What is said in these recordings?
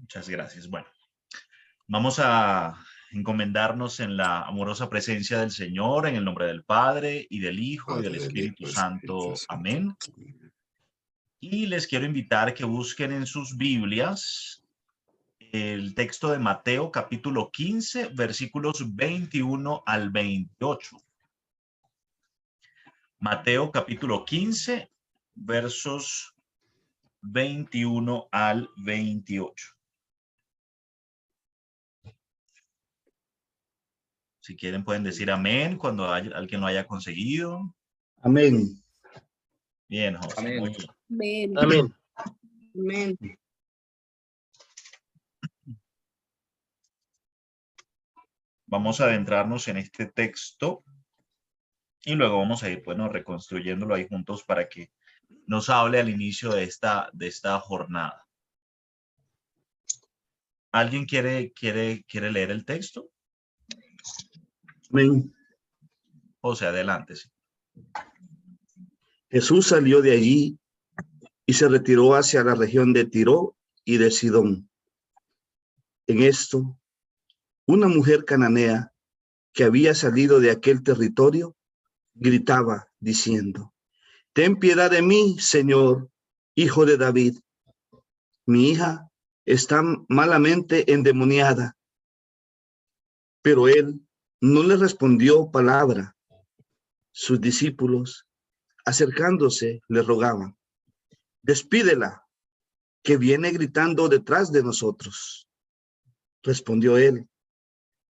Muchas gracias. Bueno, vamos a encomendarnos en la amorosa presencia del Señor, en el nombre del Padre, y del Hijo, y del Padre, del Hijo, Espíritu del Espíritu Santo. Santo. Amén. Y les quiero invitar que busquen en sus Biblias el texto de Mateo, capítulo 15, versículos 21 al 28. Mateo, capítulo 15, versos 21 al 28. Si quieren pueden decir amén cuando alguien lo haya conseguido. Amén. Bien, José, Amén. muy bien. Amén. Amén. Amén. Vamos a adentrarnos en este texto y luego vamos a ir, bueno, reconstruyéndolo ahí juntos para que nos hable al inicio de esta jornada. ¿Alguien quiere leer el texto? Amén. José, adelante. Sí. Jesús salió de allí y se retiró hacia la región de Tiro y de Sidón. En esto, una mujer cananea que había salido de aquel territorio gritaba diciendo: Ten piedad de mí, Señor, hijo de David. Mi hija está malamente endemoniada. Pero él no le respondió palabra. Sus discípulos, acercándose, le rogaban: Despídela, que viene gritando detrás de nosotros. Respondió él: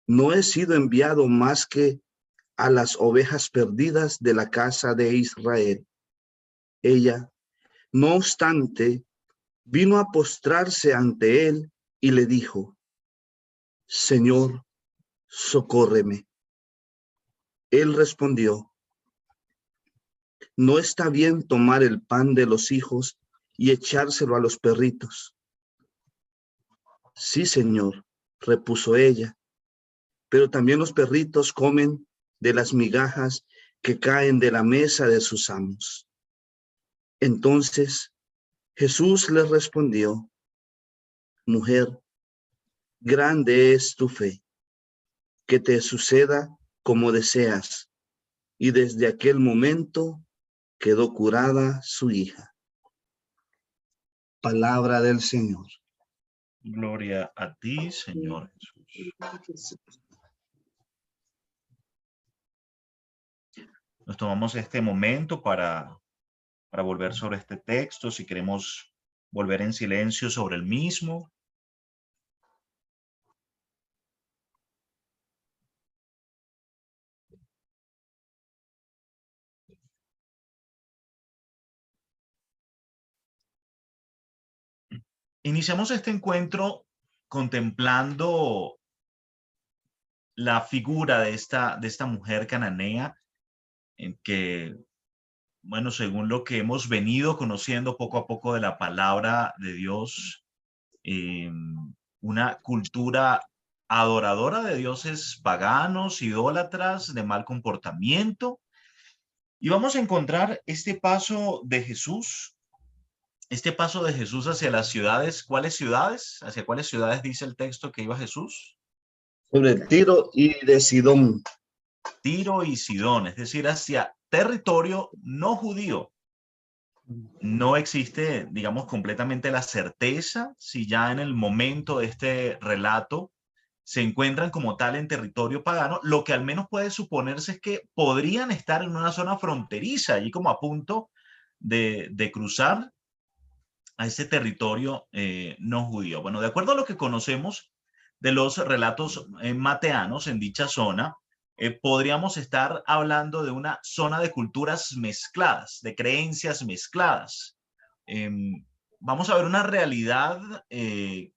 No he sido enviado más que a las ovejas perdidas de la casa de Israel. Ella, no obstante, vino a postrarse ante él y le dijo: Señor, socórreme. Él respondió: No está bien tomar el pan de los hijos y echárselo a los perritos. Sí, Señor, repuso ella, pero también los perritos comen de las migajas que caen de la mesa de sus amos. Entonces Jesús le respondió: Mujer, grande es tu fe, que te suceda como deseas. Y desde aquel momento quedó curada su hija. Palabra del Señor. Gloria a ti, Señor Jesús. Nos tomamos este momento para volver sobre este texto, si queremos volver en silencio sobre el mismo. Iniciamos este encuentro contemplando la figura de esta mujer cananea, en que, bueno, según lo que hemos venido conociendo poco a poco de la palabra de Dios, una cultura adoradora de dioses paganos, idólatras, de mal comportamiento. Y vamos a encontrar este paso de Jesús hacia las ciudades. ¿Cuáles ciudades? ¿Hacia cuáles ciudades dice el texto que iba Jesús? Sobre Tiro y de Sidón. Tiro y Sidón, es decir, hacia territorio no judío. No existe, digamos, completamente la certeza si ya en el momento de este relato se encuentran como tal en territorio pagano. Lo que al menos puede suponerse es que podrían estar en una zona fronteriza, allí como a punto de cruzar a ese territorio no judío. Bueno, de acuerdo a lo que conocemos de los relatos mateanos en dicha zona, podríamos estar hablando de una zona de culturas mezcladas, de creencias mezcladas. Vamos a ver una realidad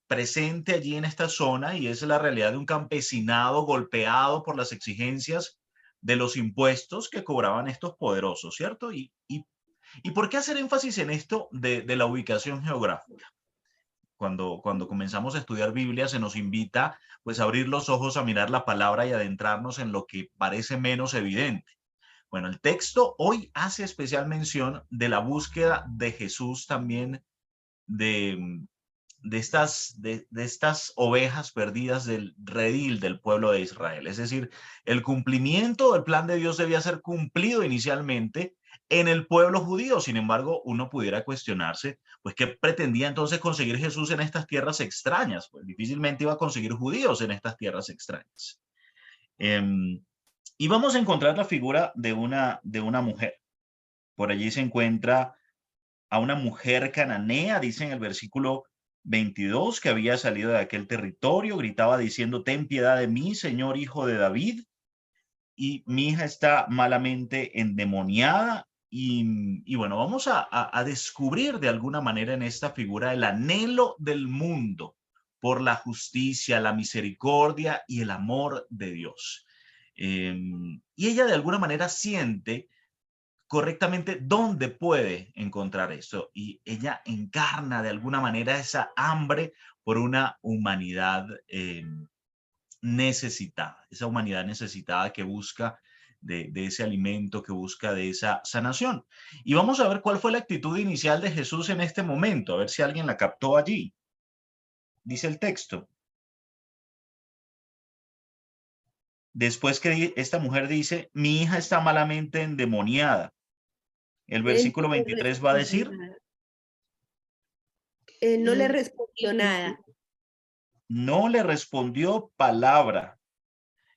presente allí en esta zona, y es la realidad de un campesinado golpeado por las exigencias de los impuestos que cobraban estos poderosos, ¿cierto? ¿Y por qué hacer énfasis en esto de la ubicación geográfica? Cuando comenzamos a estudiar Biblia se nos invita pues a abrir los ojos, a mirar la palabra y adentrarnos en lo que parece menos evidente. Bueno, el texto hoy hace especial mención de la búsqueda de Jesús también de estas ovejas perdidas del redil del pueblo de Israel. Es decir, el cumplimiento del plan de Dios debía ser cumplido inicialmente en el pueblo judío. Sin embargo, uno pudiera cuestionarse, pues, ¿qué pretendía entonces conseguir Jesús en estas tierras extrañas? Pues difícilmente iba a conseguir judíos en estas tierras extrañas. Y vamos a encontrar la figura de una mujer. Por allí se encuentra a una mujer cananea, dice en el versículo 22, que había salido de aquel territorio, gritaba diciendo: ten piedad de mí, Señor, hijo de David, y mi hija está malamente endemoniada. Y bueno, vamos a descubrir de alguna manera en esta figura el anhelo del mundo por la justicia, la misericordia y el amor de Dios. Y ella de alguna manera siente correctamente dónde puede encontrar eso. Y ella encarna de alguna manera esa hambre por una humanidad necesitada, esa humanidad necesitada que busca de ese alimento, que busca de esa sanación. Y vamos a ver cuál fue la actitud inicial de Jesús en este momento, a ver si alguien la captó allí. Dice el texto: después que esta mujer dice, mi hija está malamente endemoniada, el versículo 23 va a decir, no le respondió nada. No le respondió palabra.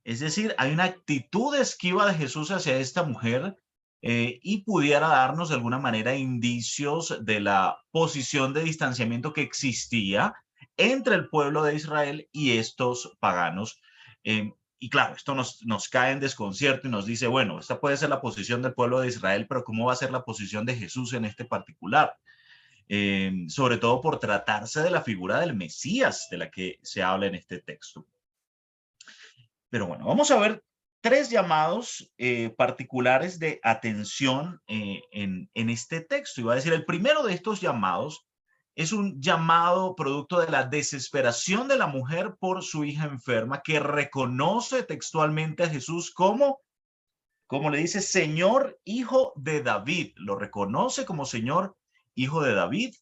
Es decir, hay una actitud esquiva de Jesús hacia esta mujer y pudiera darnos de alguna manera indicios de la posición de distanciamiento que existía entre el pueblo de Israel y estos paganos. Y claro, esto nos cae en desconcierto y nos dice, bueno, esta puede ser la posición del pueblo de Israel, pero ¿cómo va a ser la posición de Jesús en este particular? Sobre todo por tratarse de la figura del Mesías de la que se habla en este texto. Pero bueno, vamos a ver tres llamados particulares de atención en este texto. Y va a decir, el primero de estos llamados es un llamado producto de la desesperación de la mujer por su hija enferma, que reconoce textualmente a Jesús como le dice, Señor, hijo de David. Lo reconoce como Señor, hijo de David.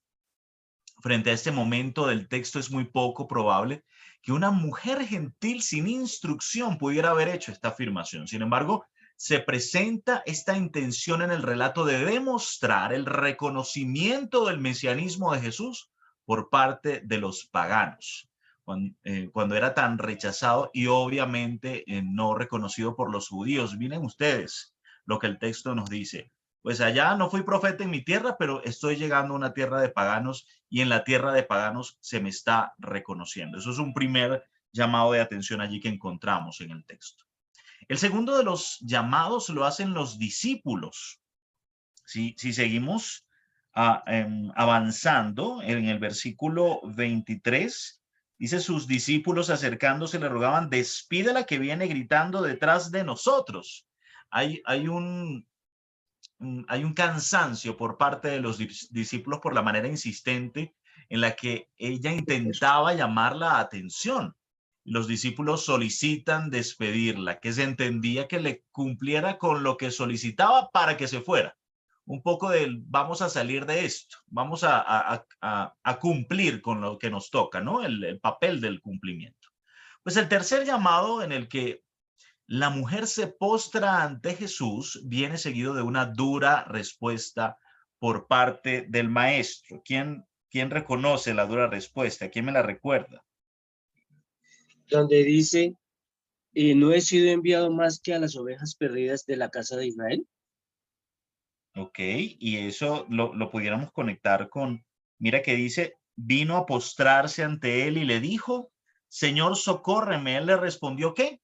Frente a este momento del texto es muy poco probable que una mujer gentil sin instrucción pudiera haber hecho esta afirmación. Sin embargo, se presenta esta intención en el relato de demostrar el reconocimiento del mesianismo de Jesús por parte de los paganos, cuando era tan rechazado y obviamente no reconocido por los judíos. Miren ustedes lo que el texto nos dice. Pues allá no fui profeta en mi tierra, pero estoy llegando a una tierra de paganos y en la tierra de paganos se me está reconociendo. Eso es un primer llamado de atención allí que encontramos en el texto. El segundo de los llamados lo hacen los discípulos. Si seguimos avanzando en el versículo 23, dice, sus discípulos acercándose le rogaban, despídela que viene gritando detrás de nosotros. Hay un cansancio por parte de los discípulos por la manera insistente en la que ella intentaba llamar la atención. Los discípulos solicitan despedirla, que se entendía que le cumpliera con lo que solicitaba para que se fuera. Un poco del vamos a salir de esto, vamos a cumplir con lo que nos toca, ¿no? El papel del cumplimiento. Pues el tercer llamado en el que la mujer se postra ante Jesús viene seguido de una dura respuesta por parte del maestro. ¿Quién reconoce la dura respuesta? ¿Quién me la recuerda? Donde dice, ¿no he sido enviado más que a las ovejas perdidas de la casa de Israel? Ok, y eso lo pudiéramos conectar con, mira que dice, vino a postrarse ante él y le dijo, Señor, socórreme. Él le respondió, ¿qué?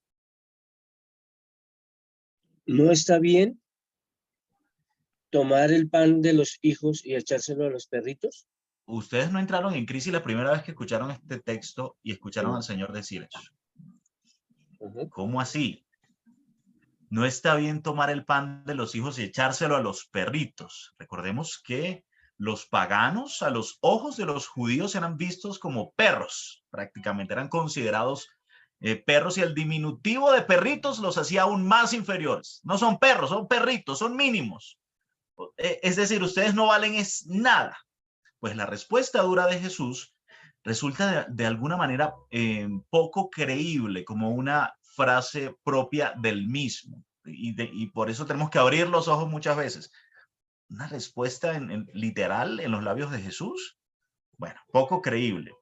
¿No está bien tomar el pan de los hijos y echárselo a los perritos? Ustedes no entraron en crisis la primera vez que escucharon este texto y escucharon al Señor decir eso. ¿Cómo así? No está bien tomar el pan de los hijos y echárselo a los perritos. Recordemos que los paganos, a los ojos de los judíos, eran vistos como perros, prácticamente eran considerados perros, y el diminutivo de perritos los hacía aún más inferiores. No son perros, son perritos, son mínimos. Es decir, ustedes no valen nada. Pues la respuesta dura de Jesús resulta de alguna manera poco creíble, como una frase propia del mismo. Y por eso tenemos que abrir los ojos muchas veces. ¿Una respuesta literal en los labios de Jesús? Bueno, poco creíble.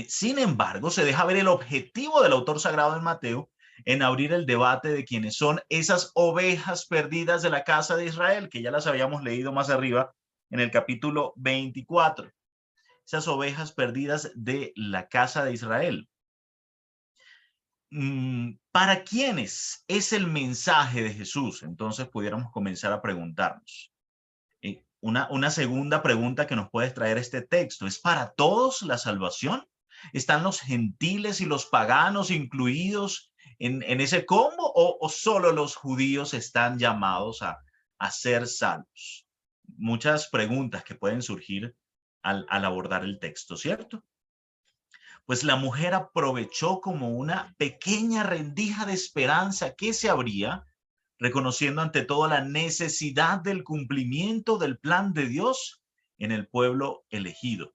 Sin embargo, se deja ver el objetivo del autor sagrado de Mateo en abrir el debate de quiénes son esas ovejas perdidas de la casa de Israel, que ya las habíamos leído más arriba en el capítulo 24. Esas ovejas perdidas de la casa de Israel. ¿Para quiénes es el mensaje de Jesús? Entonces pudiéramos comenzar a preguntarnos. Una segunda pregunta que nos puede traer este texto, ¿es para todos la salvación? ¿Están los gentiles y los paganos incluidos en ese combo o solo los judíos están llamados a ser salvos? Muchas preguntas que pueden surgir al abordar el texto, ¿cierto? Pues la mujer aprovechó como una pequeña rendija de esperanza que se abría, reconociendo ante todo la necesidad del cumplimiento del plan de Dios en el pueblo elegido.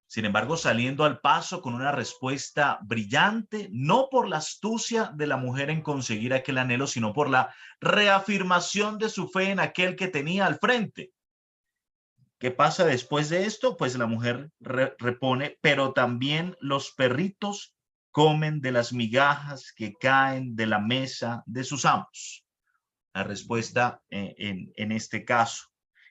Sin embargo, saliendo al paso con una respuesta brillante, no por la astucia de la mujer en conseguir aquel anhelo, sino por la reafirmación de su fe en aquel que tenía al frente. ¿Qué pasa después de esto? Pues la mujer repone, pero también los perritos comen de las migajas que caen de la mesa de sus amos. La respuesta en este caso.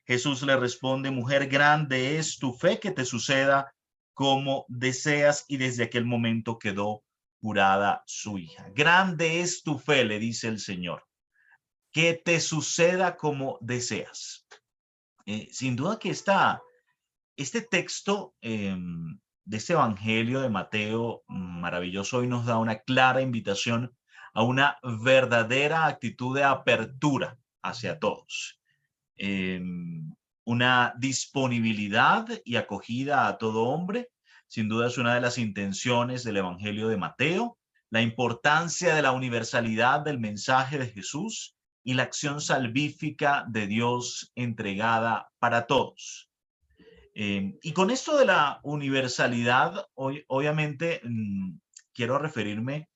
Jesús le responde, mujer, grande es tu fe, que te suceda como deseas, y desde aquel momento quedó curada su hija. Grande es tu fe, le dice el Señor, que te suceda como deseas. Sin duda que este texto de este Evangelio de Mateo maravilloso hoy nos da una clara invitación a una verdadera actitud de apertura hacia todos. Una disponibilidad y acogida a todo hombre, sin duda es una de las intenciones del Evangelio de Mateo, la importancia de la universalidad del mensaje de Jesús y la acción salvífica de Dios entregada para todos. Y con esto de la universalidad, obviamente quiero referirme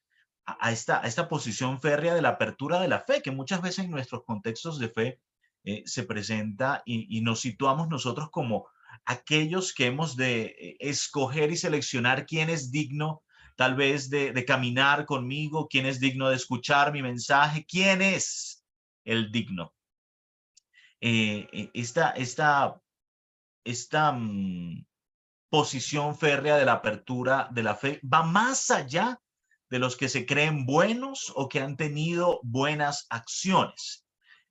a esta posición férrea de la apertura de la fe, que muchas veces en nuestros contextos de fe se presenta y nos situamos nosotros como aquellos que hemos de escoger y seleccionar quién es digno tal vez de caminar conmigo, quién es digno de escuchar mi mensaje, quién es el digno. Esta posición férrea de la apertura de la fe va más allá de los que se creen buenos o que han tenido buenas acciones.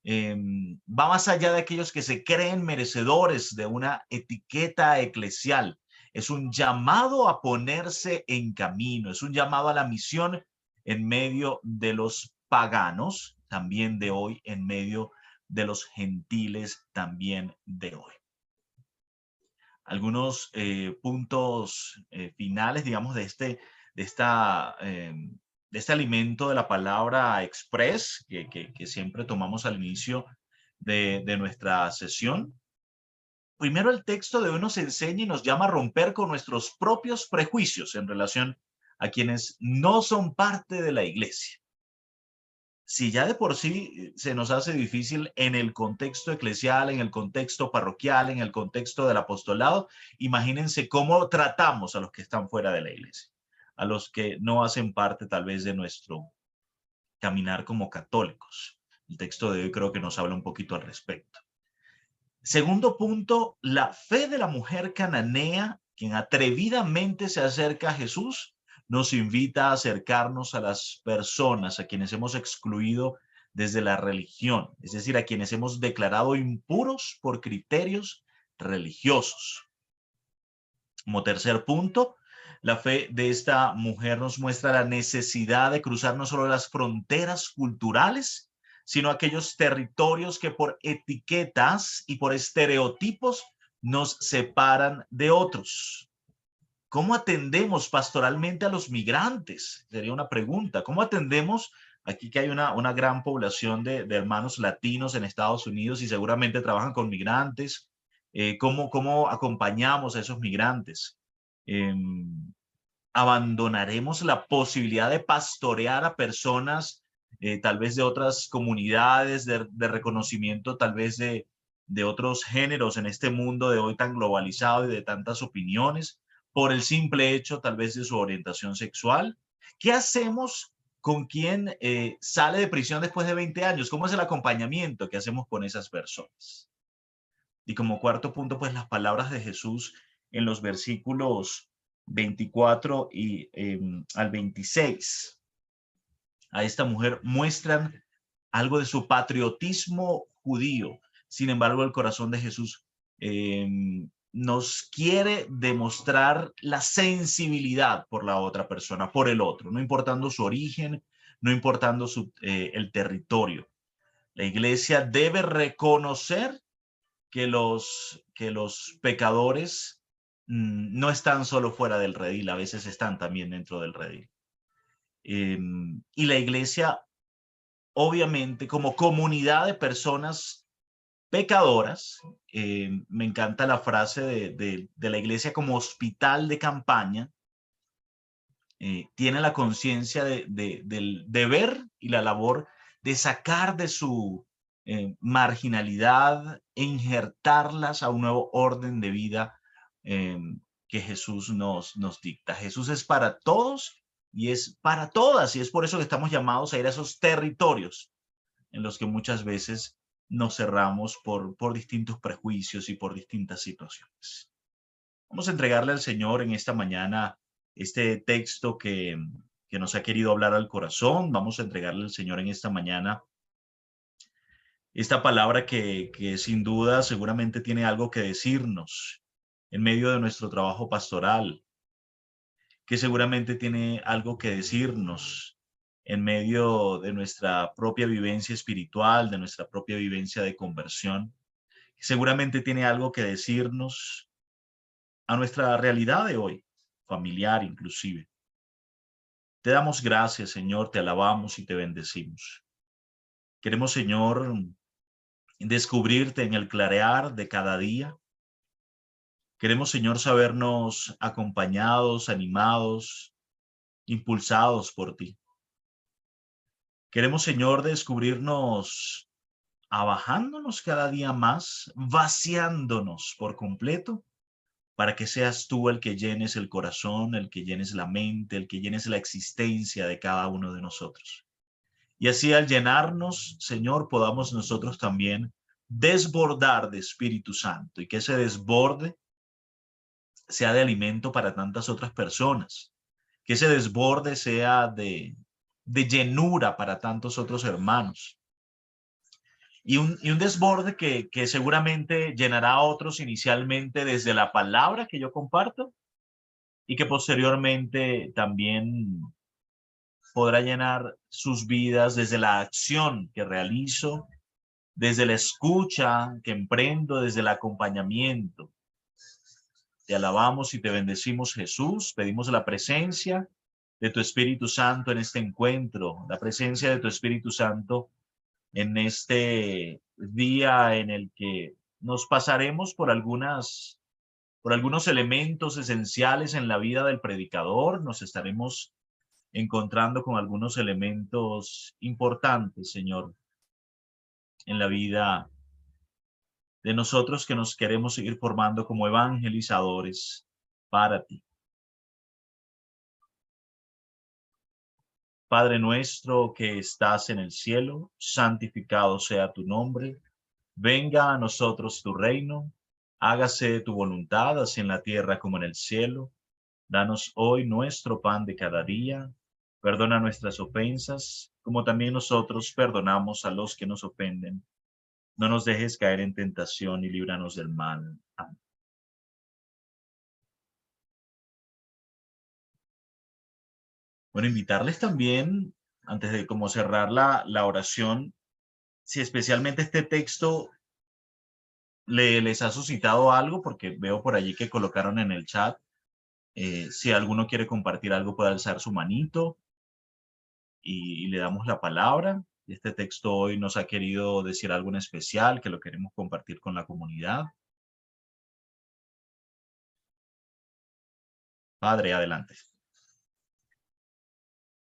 Va más allá de aquellos que se creen merecedores de una etiqueta eclesial. Es un llamado a ponerse en camino, es un llamado a la misión en medio de los paganos, también de hoy, en medio de los gentiles, también de hoy. Algunos puntos finales, digamos, de este alimento de la palabra express que siempre tomamos al inicio de nuestra sesión. Primero, el texto de hoy nos enseña y nos llama a romper con nuestros propios prejuicios en relación a quienes no son parte de la iglesia. Si ya de por sí se nos hace difícil en el contexto eclesial, en el contexto parroquial, en el contexto del apostolado, imagínense cómo tratamos a los que están fuera de la iglesia, a los que no hacen parte tal vez de nuestro caminar como católicos. El texto de hoy creo que nos habla un poquito al respecto. Segundo punto, la fe de la mujer cananea, quien atrevidamente se acerca a Jesús, nos invita a acercarnos a las personas a quienes hemos excluido desde la religión, es decir, a quienes hemos declarado impuros por criterios religiosos. Como tercer punto, la fe de esta mujer nos muestra la necesidad de cruzar no solo las fronteras culturales, sino aquellos territorios que por etiquetas y por estereotipos nos separan de otros. ¿Cómo atendemos pastoralmente a los migrantes? Sería una pregunta. ¿Cómo atendemos aquí que hay una gran población de hermanos latinos en Estados Unidos y seguramente trabajan con migrantes? ¿Cómo acompañamos a esos migrantes? abandonaremos la posibilidad de pastorear a personas tal vez de otras comunidades, de reconocimiento tal vez de otros géneros en este mundo de hoy tan globalizado y de tantas opiniones, por el simple hecho tal vez de su orientación sexual. ¿Qué hacemos con quien sale de prisión después de 20 años? ¿Cómo es el acompañamiento que hacemos con esas personas? Y como cuarto punto, pues las palabras de Jesús en los versículos 24 y al 26. A esta mujer muestran algo de su patriotismo judío. Sin embargo, el corazón de Jesús nos quiere demostrar la sensibilidad por la otra persona, por el otro, no importando su origen, no importando el territorio. La iglesia debe reconocer que los pecadores no están solo fuera del redil, a veces están también dentro del redil. Y la iglesia, obviamente, como comunidad de personas pecadoras, me encanta la frase de la iglesia como hospital de campaña, tiene la conciencia del deber y la labor de sacar de su marginalidad e injertarlas a un nuevo orden de vida que Jesús nos dicta. Jesús es para todos y es para todas, y es por eso que estamos llamados a ir a esos territorios en los que muchas veces nos cerramos por distintos prejuicios y por distintas situaciones. Vamos a entregarle al Señor en esta mañana este texto que nos ha querido hablar al corazón. Vamos a entregarle al Señor en esta mañana esta palabra que sin duda seguramente tiene algo que decirnos en medio de nuestro trabajo pastoral, que seguramente tiene algo que decirnos en medio de nuestra propia vivencia espiritual, de nuestra propia vivencia de conversión, que seguramente tiene algo que decirnos a nuestra realidad de hoy, familiar inclusive. Te damos gracias, Señor, te alabamos y te bendecimos. Queremos, Señor, descubrirte en el clarear de cada día. Queremos, Señor, sabernos acompañados, animados, impulsados por ti. Queremos, Señor, descubrirnos abajándonos cada día más, vaciándonos por completo, para que seas tú el que llenes el corazón, el que llenes la mente, el que llenes la existencia de cada uno de nosotros. Y así al llenarnos, Señor, podamos nosotros también desbordar de Espíritu Santo y que ese desborde sea de alimento para tantas otras personas, que ese desborde sea de llenura para tantos otros hermanos. Y un desborde que seguramente llenará a otros inicialmente desde la palabra que yo comparto y que posteriormente también podrá llenar sus vidas desde la acción que realizo, desde la escucha que emprendo, desde el acompañamiento. Te alabamos y te bendecimos, Jesús. Pedimos la presencia de tu Espíritu Santo en este encuentro, la presencia de tu Espíritu Santo en este día en el que nos pasaremos por algunos elementos esenciales en la vida del predicador. Nos estaremos encontrando con algunos elementos importantes, Señor, en la vida de nosotros que nos queremos seguir formando como evangelizadores para ti. Padre nuestro que estás en el cielo, santificado sea tu nombre. Venga a nosotros tu reino. Hágase tu voluntad, así en la tierra como en el cielo. Danos hoy nuestro pan de cada día. Perdona nuestras ofensas, como también nosotros perdonamos a los que nos ofenden. No nos dejes caer en tentación y líbranos del mal. Amén. Bueno, invitarles también, antes de como cerrar la oración, si especialmente este texto les ha suscitado algo, porque veo por allí que colocaron en el chat, si alguno quiere compartir algo puede alzar su manito y le damos la palabra. Este texto hoy nos ha querido decir algo en especial que lo queremos compartir con la comunidad. Padre, adelante.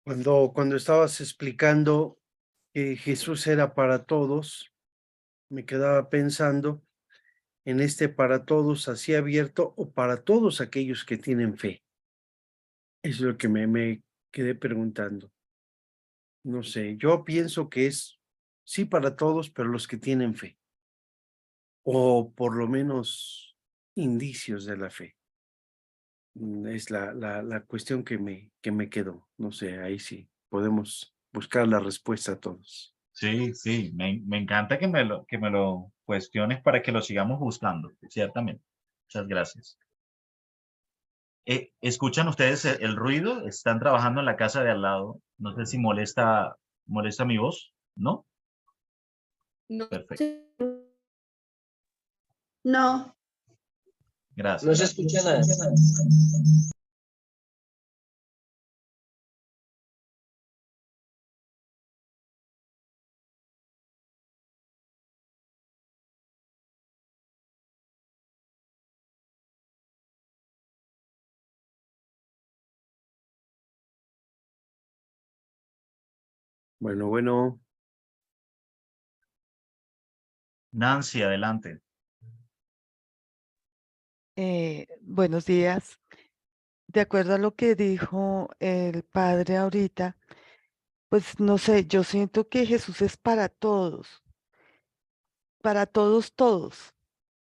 Cuando estabas explicando que Jesús era para todos, me quedaba pensando en este para todos así abierto o para todos aquellos que tienen fe. Eso es lo que me quedé preguntando. No sé, yo pienso que es sí para todos, pero los que tienen fe. O por lo menos indicios de la fe. Es la cuestión que me quedó. No sé, ahí sí podemos buscar la respuesta a todos. Sí, sí, me encanta que me lo cuestiones para que lo sigamos buscando, ciertamente. Muchas gracias. ¿Escuchan ustedes el ruido? Están trabajando en la casa de al lado. No sé si molesta mi voz, ¿no? No Perfecto. sé. No. Gracias. No se escucha nada. Bueno, Nancy, adelante. Buenos días. De acuerdo a lo que dijo el padre ahorita, pues no sé, yo siento que Jesús es para todos, todos,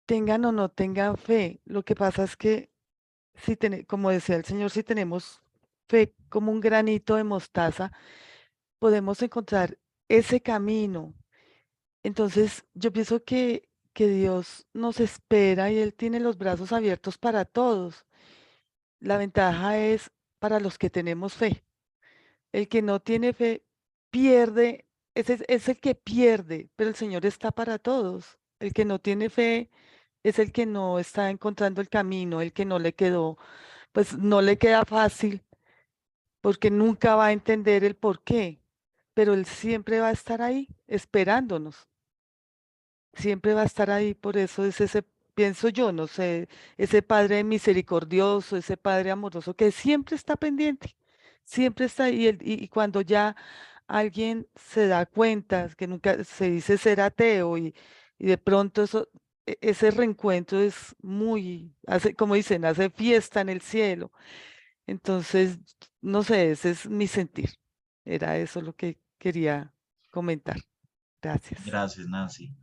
tengan o no tengan fe. Lo que pasa es que, si como decía el Señor, si tenemos fe como un granito de mostaza, podemos encontrar ese camino. Entonces, yo pienso que Dios nos espera y Él tiene los brazos abiertos para todos. La ventaja es para los que tenemos fe. El que no tiene fe pierde, es el que pierde, pero el Señor está para todos. El que no tiene fe es el que no está encontrando el camino, el que no le quedó, pues no le queda fácil porque nunca va a entender el por qué, pero Él siempre va a estar ahí esperándonos. Siempre va a estar ahí, por eso es ese, pienso yo, no sé, ese Padre misericordioso, ese Padre amoroso que siempre está pendiente, siempre está ahí. Y cuando ya alguien se da cuenta, que nunca se dice ser ateo y de pronto ese reencuentro es muy, hace, como dicen, hace fiesta en el cielo. Entonces, no sé, ese es mi sentir. Era eso lo que quería comentar. Gracias. Gracias, Nancy.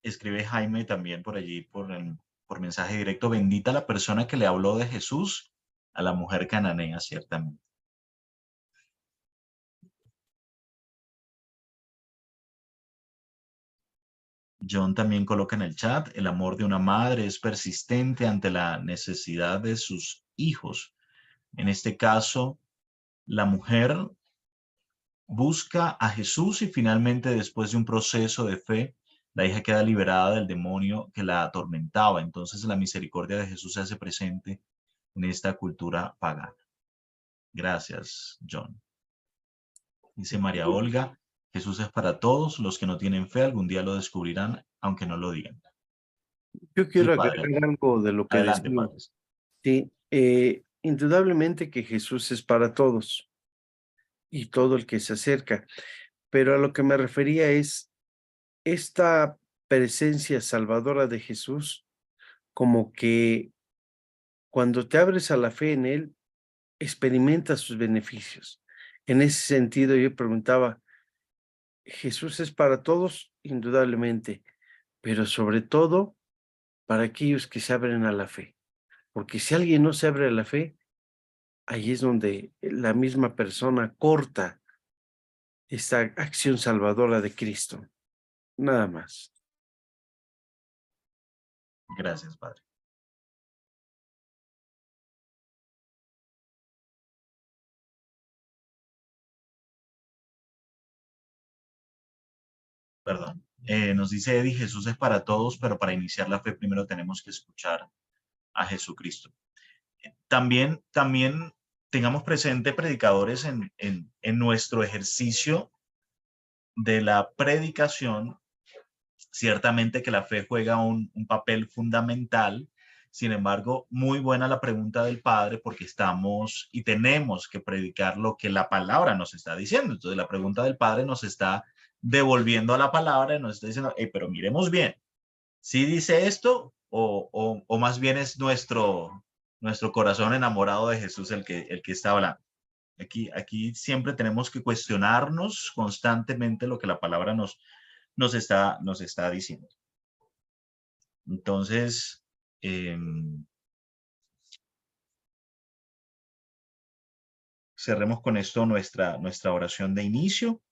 Escribe Jaime también por allí, por mensaje directo. Bendita la persona que le habló de Jesús a la mujer cananea, ciertamente. John también coloca en el chat, el amor de una madre es persistente ante la necesidad de sus hijos. En este caso, la mujer busca a Jesús y finalmente, después de un proceso de fe, la hija queda liberada del demonio que la atormentaba. Entonces la misericordia de Jesús se hace presente en esta cultura pagana. Gracias, John. Dice María Olga, Jesús es para todos, los que no tienen fe algún día lo descubrirán, aunque no lo digan. yo Sí, quiero padre. agregar algo de lo que Adelante, decía. padre. Sí, indudablemente que Jesús es para todos y todo el que se acerca, pero a lo que me refería es esta presencia salvadora de Jesús, como que cuando te abres a la fe en Él, experimentas sus beneficios. En ese sentido, yo preguntaba, Jesús es para todos, indudablemente, pero sobre todo para aquellos que se abren a la fe, porque si alguien no se abre a la fe, ahí es donde la misma persona corta esta acción salvadora de Cristo. Nada más. Gracias, padre. Perdón. Nos dice Eddie, Jesús es para todos, pero para iniciar la fe primero tenemos que escuchar a Jesucristo. También tengamos presente, predicadores, en nuestro ejercicio de la predicación, ciertamente que la fe juega un papel fundamental. Sin embargo, muy buena la pregunta del padre porque estamos y tenemos que predicar lo que la palabra nos está diciendo. Entonces la pregunta del padre nos está devolviendo a la palabra y nos está diciendo, pero miremos bien, ¿sí dice esto o más bien es nuestro corazón enamorado de Jesús el que está hablando? Aquí siempre tenemos que cuestionarnos constantemente lo que la palabra nos está diciendo. Entonces, cerremos con esto nuestra oración de inicio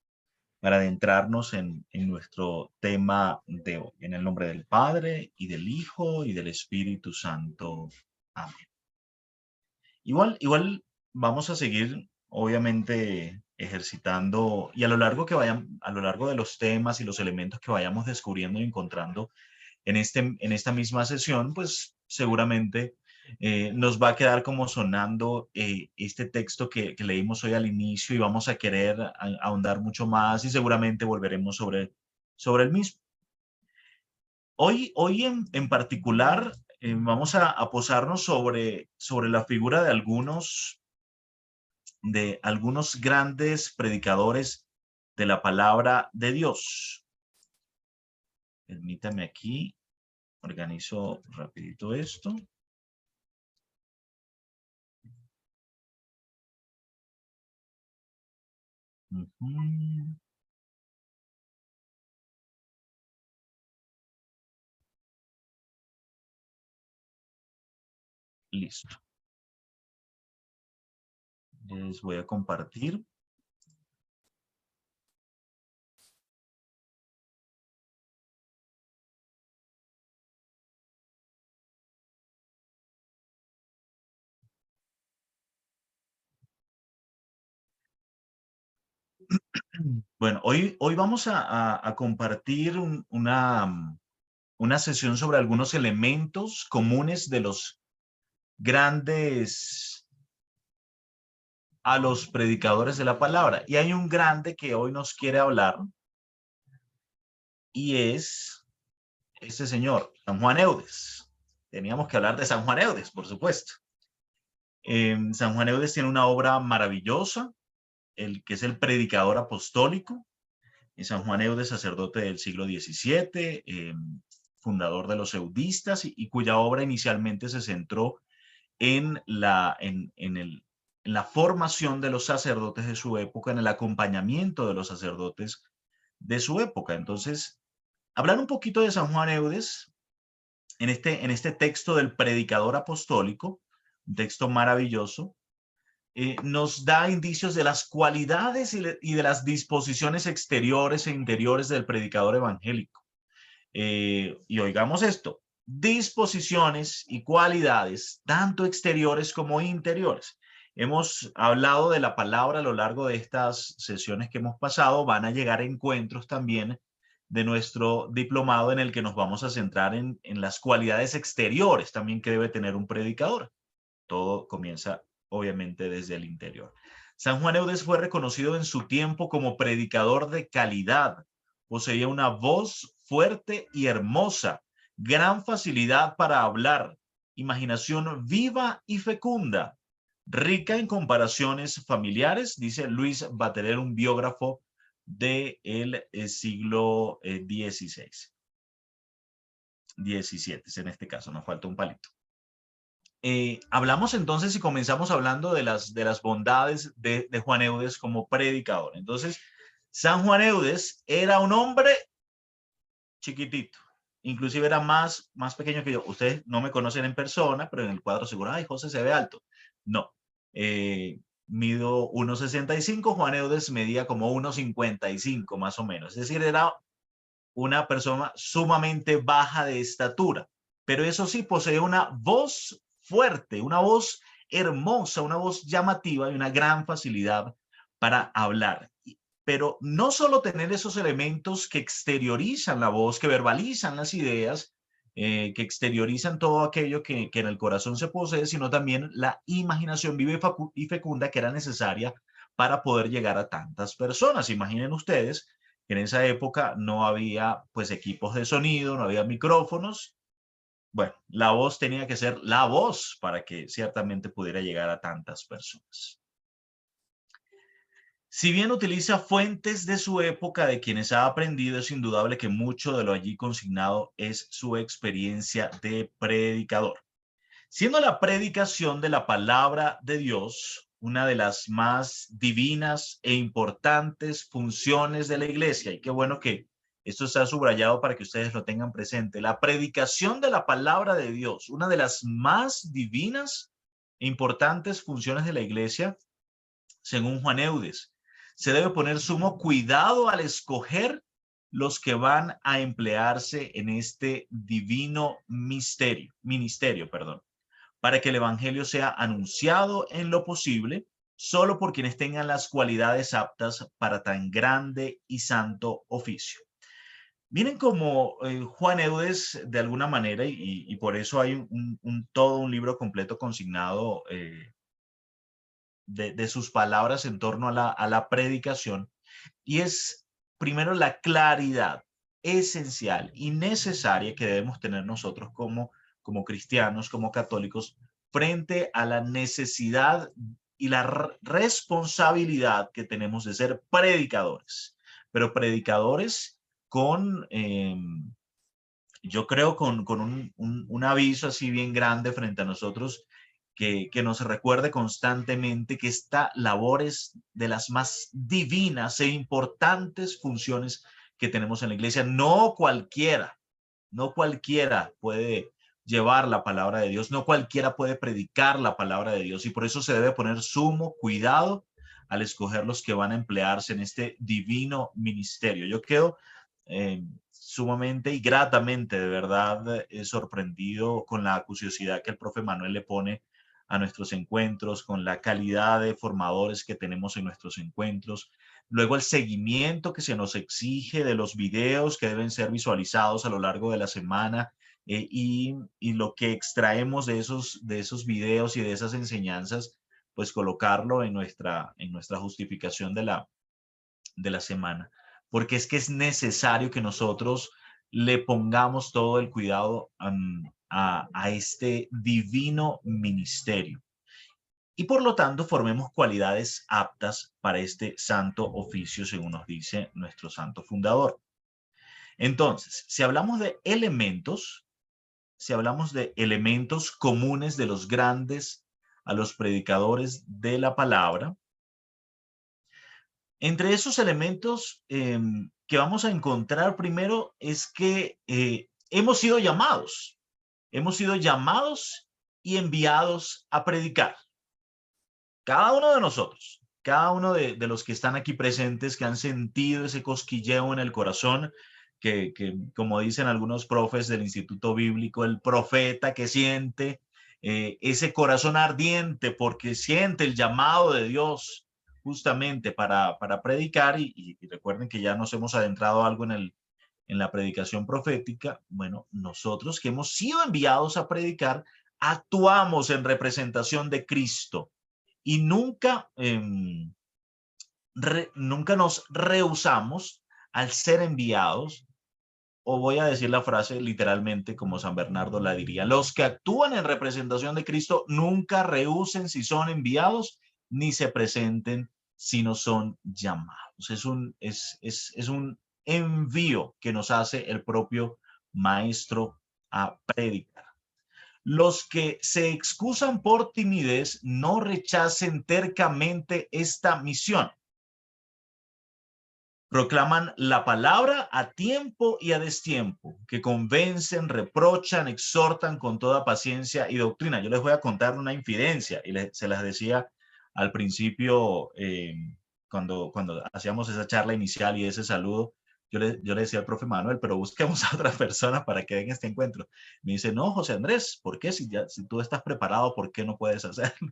para adentrarnos en nuestro tema de hoy. En el nombre del Padre, y del Hijo, y del Espíritu Santo. Amén. Igual vamos a seguir, obviamente, ejercitando, y a lo largo de los temas y los elementos que vayamos descubriendo y encontrando en esta misma sesión, pues seguramente nos va a quedar como sonando este texto que leímos hoy al inicio y vamos a querer ahondar mucho más y seguramente volveremos sobre el mismo. Hoy en particular vamos a posarnos sobre la figura de algunos grandes predicadores de la palabra de Dios. Permítame aquí, organizo rapidito esto. Listo. Les voy a compartir. Bueno, hoy vamos a compartir una sesión sobre algunos elementos comunes de los grandes a los predicadores de la palabra. Y hay un grande que hoy nos quiere hablar y es este señor, San Juan Eudes. Teníamos que hablar de San Juan Eudes, por supuesto. San Juan Eudes tiene una obra maravillosa, que es el predicador apostólico. San Juan Eudes, sacerdote del siglo XVII, fundador de los eudistas y cuya obra inicialmente se centró en la formación de los sacerdotes de su época, en el acompañamiento de los sacerdotes de su época. Entonces, hablar un poquito de San Juan Eudes en este texto del predicador apostólico, un texto maravilloso, nos da indicios de las cualidades y de las disposiciones exteriores e interiores del predicador evangélico. Y oigamos esto, disposiciones y cualidades, tanto exteriores como interiores. Hemos hablado de la palabra a lo largo de estas sesiones que hemos pasado. Van a llegar encuentros también de nuestro diplomado en el que nos vamos a centrar en las cualidades exteriores también que debe tener un predicador. Todo comienza obviamente desde el interior. San Juan Eudes fue reconocido en su tiempo como predicador de calidad. Poseía una voz fuerte y hermosa, gran facilidad para hablar, imaginación viva y fecunda, rica en comparaciones familiares, dice Luis Bateler, un biógrafo del siglo XVI. 17 en este caso, nos falta un palito. Hablamos entonces y comenzamos hablando de las bondades de Juan Eudes como predicador. Entonces, San Juan Eudes era un hombre chiquitito, inclusive era más pequeño que yo. Ustedes no me conocen en persona, pero en el cuadro seguro, ay, José se ve alto. No, mido 1,65, Juan Eudes medía como 1,55 más o menos. Es decir, era una persona sumamente baja de estatura, pero eso sí, posee una voz fuerte, una voz hermosa, una voz llamativa y una gran facilidad para hablar. Pero no solo tener esos elementos que exteriorizan la voz, que verbalizan las ideas, que exteriorizan todo aquello que en el corazón se posee, sino también la imaginación viva y fecunda que era necesaria para poder llegar a tantas personas. Imaginen ustedes que en esa época no había pues equipos de sonido, no había micrófonos, bueno, la voz tenía que ser la voz para que ciertamente pudiera llegar a tantas personas. Si bien utiliza fuentes de su época de quienes ha aprendido, es indudable que mucho de lo allí consignado es su experiencia de predicador. Siendo la predicación de la palabra de Dios una de las más divinas e importantes funciones de la iglesia, y qué bueno que esto está subrayado para que ustedes lo tengan presente, la predicación de la palabra de Dios, una de las más divinas e importantes funciones de la iglesia, según Juan Eudes, se debe poner sumo cuidado al escoger los que van a emplearse en este divino ministerio, para que el evangelio sea anunciado en lo posible solo por quienes tengan las cualidades aptas para tan grande y santo oficio. Miren cómo Juan Eudes, de alguna manera, y por eso hay todo un libro completo consignado de sus palabras en torno a la predicación, y es primero la claridad esencial y necesaria que debemos tener nosotros como cristianos, como católicos, frente a la necesidad y la responsabilidad que tenemos de ser predicadores, pero predicadores con, yo creo, con un aviso así bien grande frente a nosotros, que nos recuerde constantemente que esta labor es de las más divinas e importantes funciones que tenemos en la iglesia. No cualquiera puede llevar la palabra de Dios, no cualquiera puede predicar la palabra de Dios, y por eso se debe poner sumo cuidado al escoger los que van a emplearse en este divino ministerio. Yo quedo sumamente y gratamente, de verdad, sorprendido con la acuciosidad que el profe Manuel le pone a nuestros encuentros, con la calidad de formadores que tenemos en nuestros encuentros. Luego el seguimiento que se nos exige de los videos que deben ser visualizados a lo largo de la semana, y lo que extraemos de esos videos y de esas enseñanzas, pues colocarlo en nuestra justificación de la semana. Porque es que es necesario que nosotros le pongamos todo el cuidado a este divino ministerio, y por lo tanto formemos cualidades aptas para este santo oficio, según nos dice nuestro santo fundador. Entonces, si hablamos de elementos comunes de los grandes a los predicadores de la palabra, entre esos elementos que vamos a encontrar primero es que hemos sido llamados y enviados a predicar. Cada uno de nosotros, cada uno de los que están aquí presentes, que han sentido ese cosquilleo en el corazón, que como dicen algunos profes del Instituto Bíblico, el profeta que siente ese corazón ardiente porque siente el llamado de Dios justamente para predicar, y recuerden que ya nos hemos adentrado algo en la predicación profética. Bueno, nosotros que hemos sido enviados a predicar, actuamos en representación de Cristo. Y nunca nos rehusamos al ser enviados, o voy a decir la frase literalmente como San Bernardo la diría: los que actúan en representación de Cristo nunca rehúsen si son enviados, ni se presenten si no son llamados. Es un envío que nos hace el propio Maestro a predicar. Los que se excusan por timidez no rechacen tercamente esta misión. Proclaman la palabra a tiempo y a destiempo, que convencen, reprochan, exhortan con toda paciencia y doctrina. Yo les voy a contar una infidencia, y se las decía al principio cuando hacíamos esa charla inicial y ese saludo. Yo le decía al profe Manuel, pero busquemos a otras personas para que den este encuentro. Me dice: no, José Andrés, ¿por qué? Si tú estás preparado, ¿por qué no puedes hacerlo?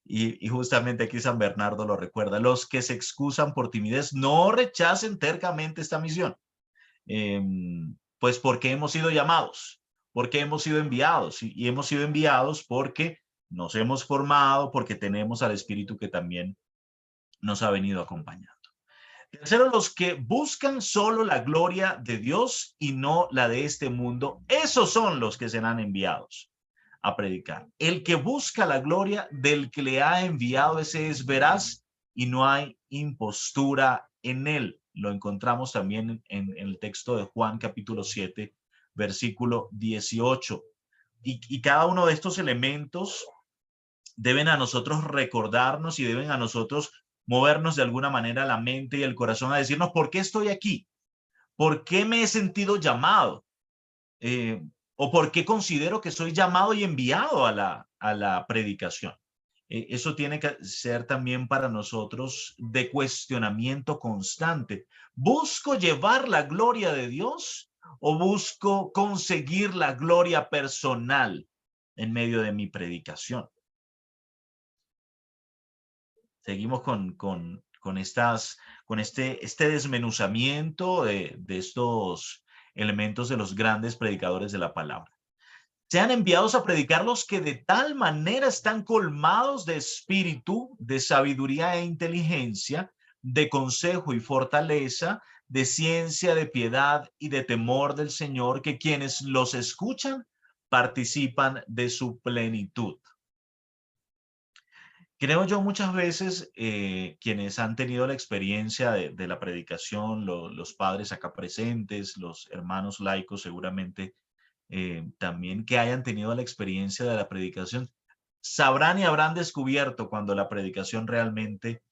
Y justamente aquí San Bernardo lo recuerda: los que se excusan por timidez no rechacen tercamente esta misión. Pues porque hemos sido llamados, porque hemos sido enviados, y hemos sido enviados porque nos hemos formado, porque tenemos al Espíritu que también nos ha venido acompañando. Tercero, los que buscan solo la gloria de Dios y no la de este mundo. Esos son los que serán enviados a predicar. El que busca la gloria del que le ha enviado, ese es veraz y no hay impostura en él. Lo encontramos también en el texto de Juan capítulo 7, versículo 18. Y cada uno de estos elementos deben a nosotros recordarnos y deben a nosotros movernos de alguna manera la mente y el corazón a decirnos, ¿por qué estoy aquí? ¿Por qué me he sentido llamado? ¿O por qué considero que soy llamado y enviado a la predicación? Eso tiene que ser también para nosotros de cuestionamiento constante. ¿Busco llevar la gloria de Dios o busco conseguir la gloria personal en medio de mi predicación? Seguimos con este desmenuzamiento de estos elementos de los grandes predicadores de la palabra. Sean enviados a predicar los que de tal manera están colmados de espíritu, de sabiduría e inteligencia, de consejo y fortaleza, de ciencia, de piedad y de temor del Señor, que quienes los escuchan participan de su plenitud. Creo yo muchas veces quienes han tenido la experiencia de la predicación, los padres acá presentes, los hermanos laicos seguramente también que hayan tenido la experiencia de la predicación, sabrán y habrán descubierto cuando la predicación realmente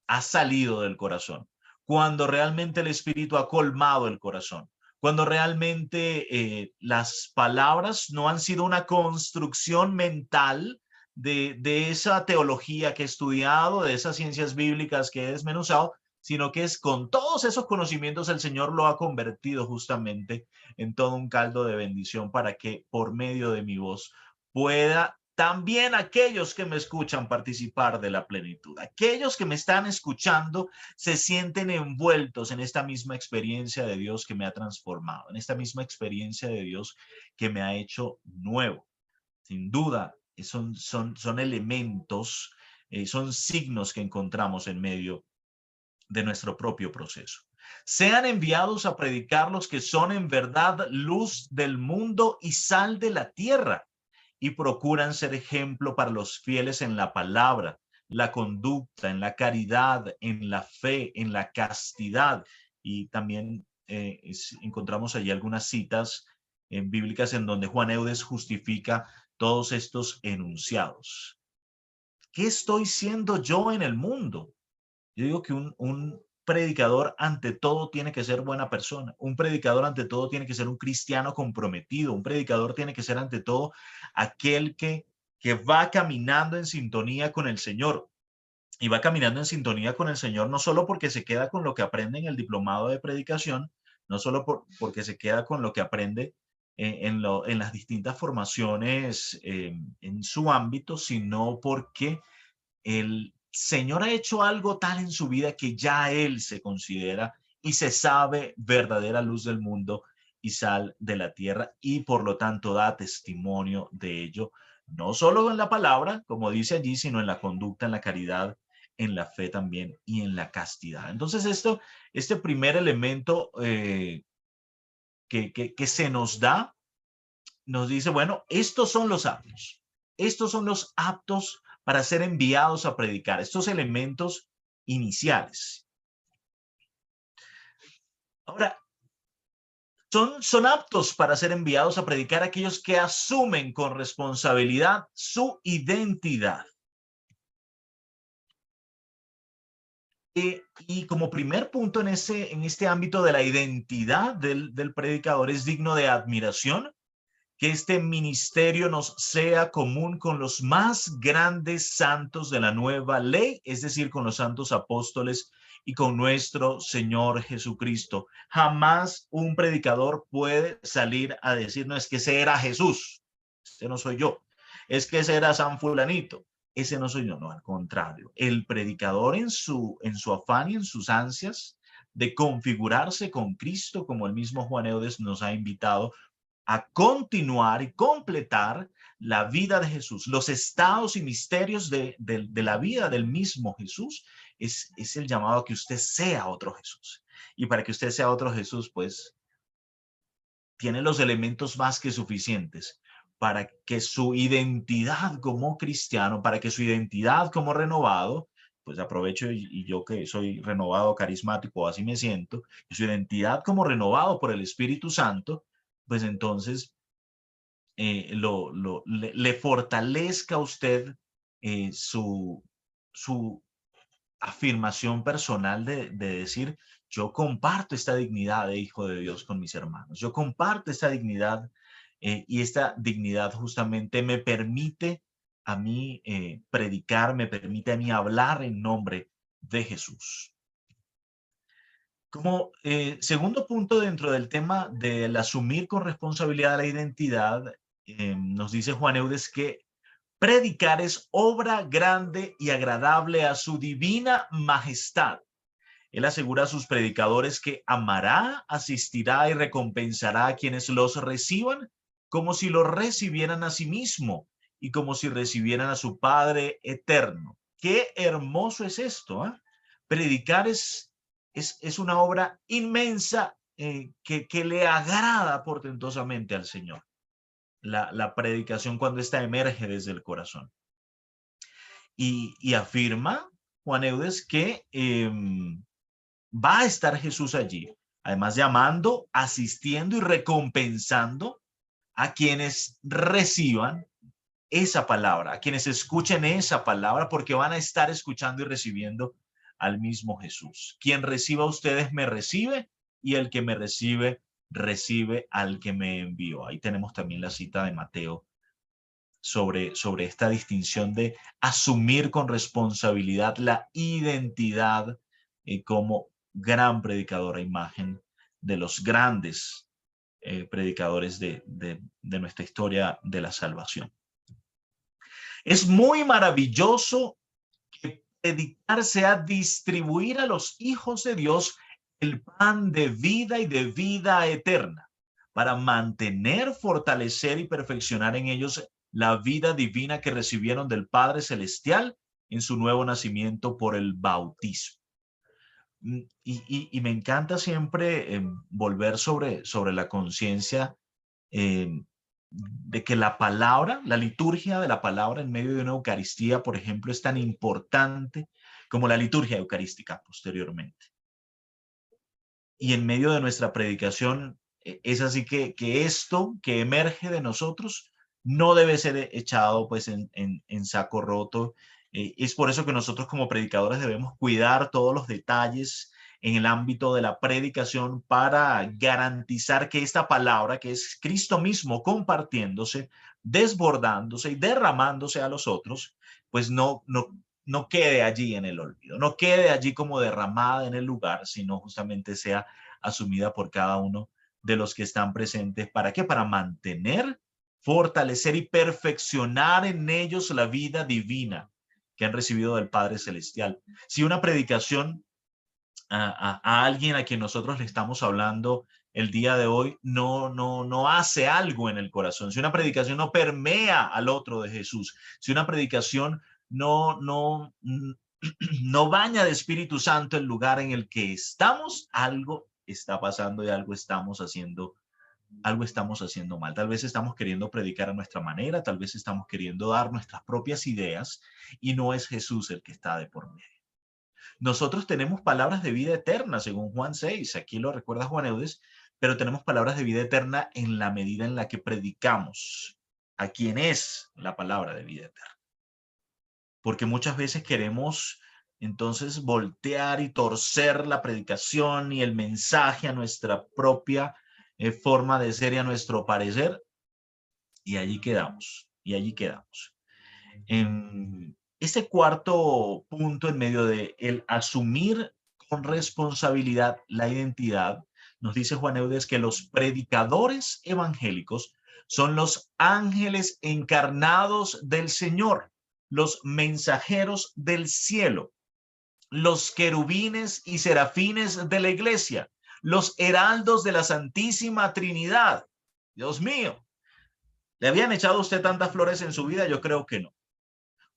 ha salido del corazón, cuando realmente el Espíritu ha colmado el corazón, cuando realmente las palabras no han sido una construcción mental de esa teología que he estudiado, de esas ciencias bíblicas que he desmenuzado, sino que es con todos esos conocimientos el Señor lo ha convertido justamente en todo un caldo de bendición para que por medio de mi voz pueda también aquellos que me escuchan participar de la plenitud. Aquellos que me están escuchando se sienten envueltos en esta misma experiencia de Dios que me ha transformado, en esta misma experiencia de Dios que me ha hecho nuevo. Sin duda, son elementos, son signos que encontramos en medio de nuestro propio proceso. Sean enviados a predicar los que son en verdad luz del mundo y sal de la tierra, y procuran ser ejemplo para los fieles en la palabra, la conducta, en la caridad, en la fe, en la castidad. Y también encontramos allí algunas citas bíblicas en donde Juan Eudes justifica todos estos enunciados. ¿Qué estoy siendo yo en el mundo? Yo digo que un predicador ante todo tiene que ser buena persona. Un predicador ante todo tiene que ser un cristiano comprometido. Un predicador tiene que ser ante todo aquel que va caminando en sintonía con el Señor. Y va caminando en sintonía con el Señor no solo porque se queda con lo que aprende en el diplomado de predicación, no solo porque se queda con lo que aprende en las distintas formaciones en su ámbito, sino porque el Señor ha hecho algo tal en su vida que ya Él se considera y se sabe verdadera luz del mundo y sal de la tierra, y por lo tanto da testimonio de ello, no solo en la palabra, como dice allí, sino en la conducta, en la caridad, en la fe también y en la castidad. Entonces este primer elemento que se nos da, nos dice, bueno, estos son los aptos. Estos son los aptos para ser enviados a predicar, estos elementos iniciales. Ahora, son aptos para ser enviados a predicar aquellos que asumen con responsabilidad su identidad. Y como primer punto en este ámbito de la identidad del predicador, es digno de admiración que este ministerio nos sea común con los más grandes santos de la nueva ley, es decir, con los santos apóstoles y con nuestro Señor Jesucristo. Jamás un predicador puede salir a decir, no, es que ese era Jesús, ese no soy yo, es que ese era San Fulanito, ese no soy yo. No, al contrario, el predicador en su afán y en sus ansias de configurarse con Cristo, como el mismo Juan Eudes nos ha invitado a continuar y completar la vida de Jesús, los estados y misterios de la vida del mismo Jesús, es el llamado a que usted sea otro Jesús. Y para que usted sea otro Jesús, pues tiene los elementos más que suficientes para que su identidad como cristiano, para que su identidad como renovado, pues aprovecho y yo que soy renovado, carismático, así me siento, su identidad como renovado por el Espíritu Santo, pues entonces le fortalezca a usted su afirmación personal de decir, yo comparto esta dignidad de hijo de Dios con mis hermanos, yo comparto esta dignidad y esta dignidad justamente me permite a mí predicar, me permite a mí hablar en nombre de Jesús. Como segundo punto dentro del tema del asumir con responsabilidad la identidad, nos dice Juan Eudes que predicar es obra grande y agradable a su divina majestad. Él asegura a sus predicadores que amará, asistirá y recompensará a quienes los reciban como si los recibieran a sí mismo y como si recibieran a su Padre eterno. Qué hermoso es esto, ¿eh? Predicar es una obra inmensa que le agrada portentosamente al Señor. La predicación cuando esta emerge desde el corazón. Y afirma Juan Eudes que va a estar Jesús allí, además de amando, asistiendo y recompensando a quienes reciban esa palabra, a quienes escuchen esa palabra, porque van a estar escuchando y recibiendo al mismo Jesús. Quien reciba a ustedes me recibe, y el que me recibe recibe al que me envió. Ahí tenemos también la cita de Mateo sobre esta distinción de asumir con responsabilidad la identidad como gran predicador a imagen de los grandes predicadores de nuestra historia de la salvación. Es muy maravilloso que predicar sea distribuir a los hijos de Dios el pan de vida y de vida eterna, para mantener, fortalecer y perfeccionar en ellos la vida divina que recibieron del Padre Celestial en su nuevo nacimiento por el bautismo. Y me encanta siempre volver sobre la conciencia de que la palabra, la liturgia de la palabra en medio de una Eucaristía, por ejemplo, es tan importante como la liturgia eucarística posteriormente. Y en medio de nuestra predicación es así que esto que emerge de nosotros no debe ser echado pues en saco roto. Es por eso que nosotros como predicadores debemos cuidar todos los detalles en el ámbito de la predicación para garantizar que esta palabra, que es Cristo mismo compartiéndose, desbordándose y derramándose a los otros, pues no quede allí en el olvido, no quede allí como derramada en el lugar, sino justamente sea asumida por cada uno de los que están presentes. ¿Para qué? Para mantener, fortalecer y perfeccionar en ellos la vida divina que han recibido del Padre Celestial. Si una predicación a alguien a quien nosotros le estamos hablando el día de hoy no hace algo en el corazón, si una predicación no permea al otro de Jesús, si una predicación no baña de Espíritu Santo el lugar en el que estamos, algo está pasando y algo estamos haciendo mal. Tal vez estamos queriendo predicar a nuestra manera, tal vez estamos queriendo dar nuestras propias ideas y no es Jesús el que está de por medio. Nosotros tenemos palabras de vida eterna, según Juan 6, aquí lo recuerda Juan Eudes, pero tenemos palabras de vida eterna en la medida en la que predicamos a quien es la palabra de vida eterna. Porque muchas veces queremos entonces voltear y torcer la predicación y el mensaje a nuestra propia forma de ser y a nuestro parecer, y allí quedamos, Este cuarto punto en medio de el asumir con responsabilidad la identidad, nos dice Juan Eudes que los predicadores evangélicos son los ángeles encarnados del Señor, los mensajeros del cielo, los querubines y serafines de la iglesia, los heraldos de la Santísima Trinidad. Dios mío, ¿Le habían echado a usted tantas flores en su vida? Yo creo que no.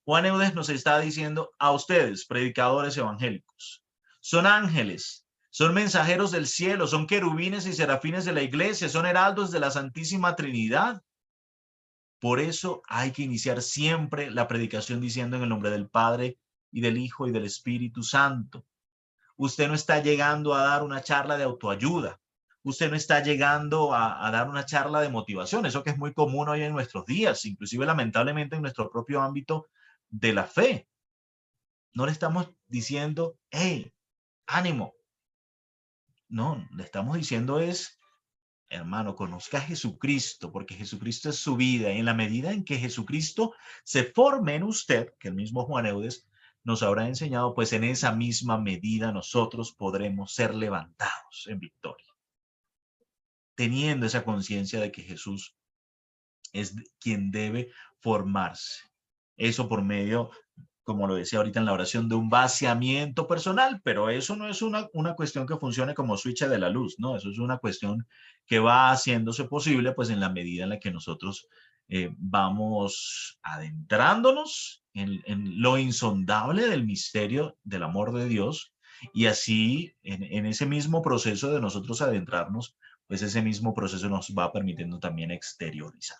Juan Eudes nos está diciendo a ustedes, predicadores evangélicos, son ángeles, son mensajeros del cielo, son querubines y serafines de la iglesia, son heraldos de la Santísima Trinidad. Por eso hay que iniciar siempre la predicación diciendo en el nombre del Padre y del Hijo y del Espíritu Santo. Usted no está llegando a dar una charla de autoayuda. Usted no está llegando a dar una charla de motivación. Eso que es muy común hoy en nuestros días, inclusive lamentablemente en nuestro propio ámbito de la fe. No le estamos diciendo, hey, ánimo. No, le estamos diciendo es, hermano, conozca a Jesucristo, porque Jesucristo es su vida. Y en la medida en que Jesucristo se forme en usted, que el mismo Juan Eudes nos habrá enseñado, pues en esa misma medida nosotros podremos ser levantados en victoria. Teniendo esa conciencia de que Jesús es quien debe formarse. Eso por medio, como lo decía ahorita en la oración, de un vaciamiento personal, pero eso no es una cuestión que funcione como switch de la luz, ¿no? Eso es una cuestión que va haciéndose posible, pues en la medida en la que nosotros vamos adentrándonos en lo insondable del misterio del amor de Dios, y así en ese mismo proceso de nosotros adentrarnos, pues ese mismo proceso nos va permitiendo también exteriorizar.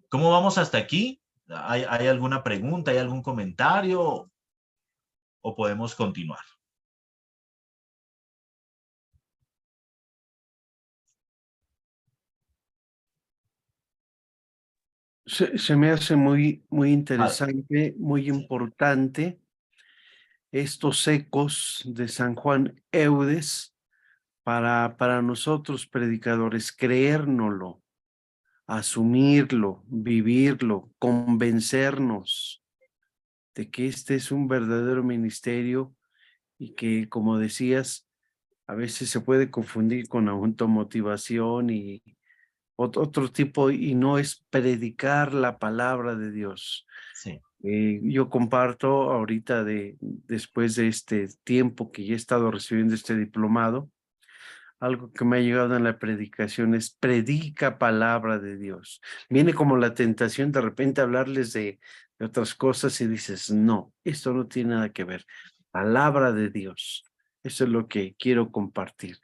¿Cómo vamos hasta aquí? ¿Hay alguna pregunta? ¿Hay algún comentario? ¿O podemos continuar? Se me hace muy interesante, muy importante estos ecos de San Juan Eudes para nosotros predicadores, creérnoslo, asumirlo, vivirlo, convencernos de que este es un verdadero ministerio y que, como decías, a veces se puede confundir con automotivación y otro tipo, y no es predicar la palabra de Dios. Sí. Yo comparto ahorita después de este tiempo que ya he estado recibiendo este diplomado, algo que me ha llegado en la predicación es predica palabra de Dios. Viene como la tentación de repente hablarles de otras cosas y dices, no, esto no tiene nada que ver. Palabra de Dios. Eso es lo que quiero compartir.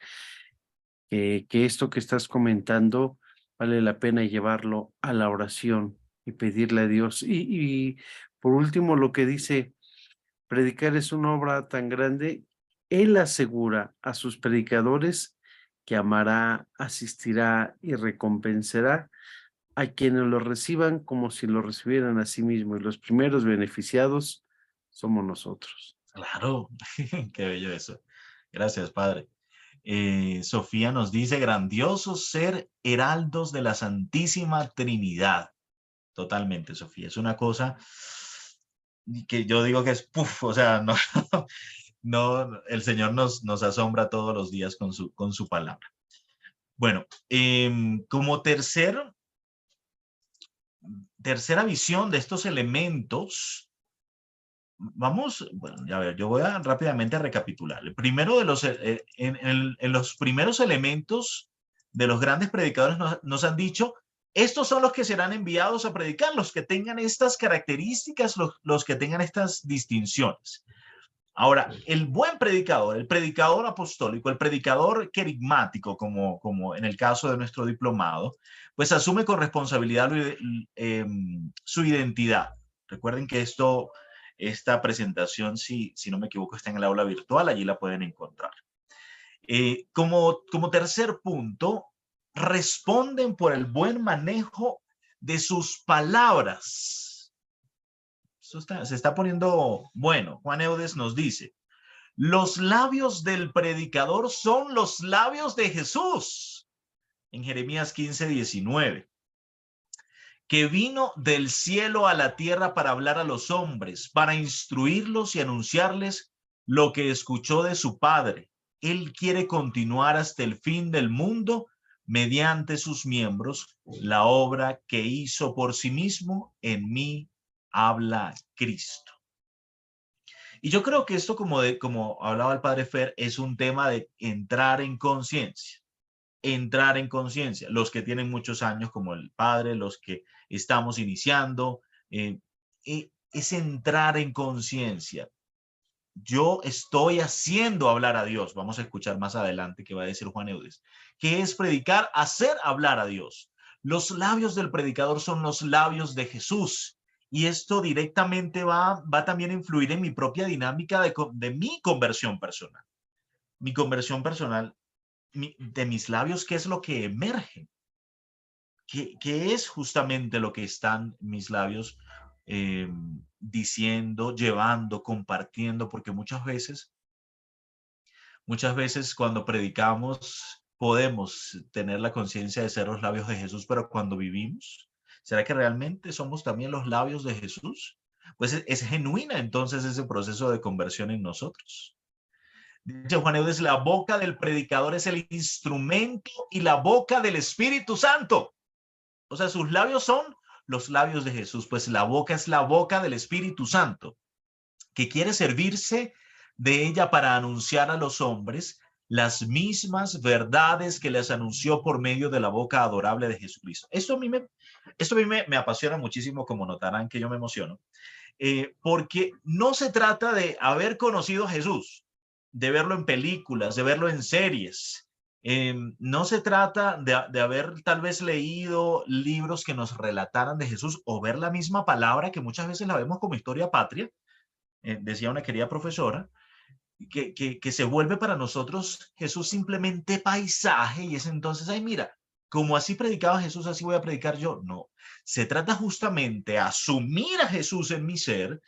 Que esto que estás comentando vale la pena llevarlo a la oración y pedirle a Dios. Y por último, lo que dice, predicar es una obra tan grande, Él asegura a sus predicadores que amará, asistirá y recompensará a quienes lo reciban como si lo recibieran a sí mismo. Y los primeros beneficiados somos nosotros. Claro, qué bello eso. Gracias, Padre. Sofía nos dice, grandioso ser heraldos de la Santísima Trinidad. Totalmente, Sofía. Es una cosa que yo digo que es, puff, o sea, no, no, el Señor nos asombra todos los días con su palabra. Bueno, como tercera visión de estos elementos, vamos, bueno, ya ver, yo voy a rápidamente recapitular. El primero de los, en los primeros elementos de los grandes predicadores nos han dicho, estos son los que serán enviados a predicar, los que tengan estas características, los que tengan estas distinciones. Ahora, el buen predicador, el predicador apostólico, el predicador querigmático, como en el caso de nuestro diplomado, pues asume con responsabilidad su identidad. Recuerden que esta presentación, si no me equivoco, está en el aula virtual, allí la pueden encontrar. Como tercer punto, responden por el buen manejo de sus palabras. Se está poniendo bueno. Juan Eudes nos dice, los labios del predicador son los labios de Jesús, en Jeremías 15:19, que vino del cielo a la tierra para hablar a los hombres, para instruirlos y anunciarles lo que escuchó de su Padre. Él quiere continuar hasta el fin del mundo mediante sus miembros la obra que hizo por sí mismo. En mí habla Cristo. Y yo creo que esto, como hablaba el padre Fer, es un tema de entrar en conciencia. entrar en conciencia. Los que tienen muchos años, como el padre, los que estamos iniciando, es entrar en conciencia. Yo estoy haciendo hablar a Dios. Vamos a escuchar más adelante qué va a decir Juan Eudes. ¿Qué es predicar? Hacer hablar a Dios. Los labios del predicador son los labios de Jesús. Y esto directamente va también a influir en mi propia dinámica de mi conversión personal. Mi conversión personal, de mis labios, ¿qué es lo que emerge? ¿Qué es justamente lo que están mis labios diciendo, llevando, compartiendo? Porque muchas veces cuando predicamos podemos tener la conciencia de ser los labios de Jesús, pero cuando vivimos, ¿será que realmente somos también los labios de Jesús? Pues es genuina entonces ese proceso de conversión en nosotros. Dice Juan Eudes, la boca del predicador es el instrumento y la boca del Espíritu Santo. O sea, sus labios son los labios de Jesús, pues la boca es la boca del Espíritu Santo, que quiere servirse de ella para anunciar a los hombres las mismas verdades que les anunció por medio de la boca adorable de Jesucristo. Esto a mí me apasiona muchísimo, como notarán que yo me emociono, porque no se trata de haber conocido a Jesús, de verlo en películas, de verlo en series. No se trata de haber tal vez leído libros que nos relataran de Jesús o ver la misma palabra que muchas veces la vemos como historia patria, decía una querida profesora, que se vuelve para nosotros Jesús simplemente paisaje y es entonces, ay, mira, como así predicaba Jesús, así voy a predicar yo. No, se trata justamente de asumir a Jesús en mi ser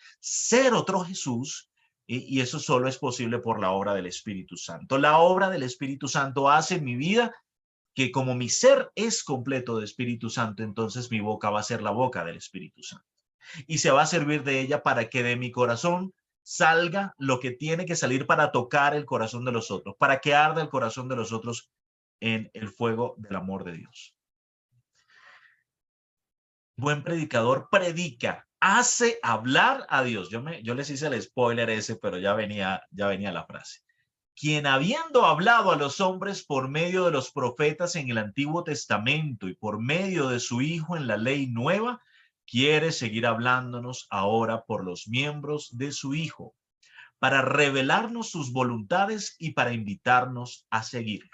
otro Jesús, y eso solo es posible por la obra del Espíritu Santo. La obra del Espíritu Santo hace en mi vida que como mi ser es completo de Espíritu Santo, entonces mi boca va a ser la boca del Espíritu Santo. Y se va a servir de ella para que de mi corazón salga lo que tiene que salir para tocar el corazón de los otros, para que arda el corazón de los otros en el fuego del amor de Dios. Buen predicador predica, hace hablar a Dios. Yo les hice el spoiler ese, pero ya venía la frase. Quien habiendo hablado a los hombres por medio de los profetas en el Antiguo Testamento y por medio de su Hijo en la ley nueva, quiere seguir hablándonos ahora por los miembros de su Hijo, para revelarnos sus voluntades y para invitarnos a seguirlo.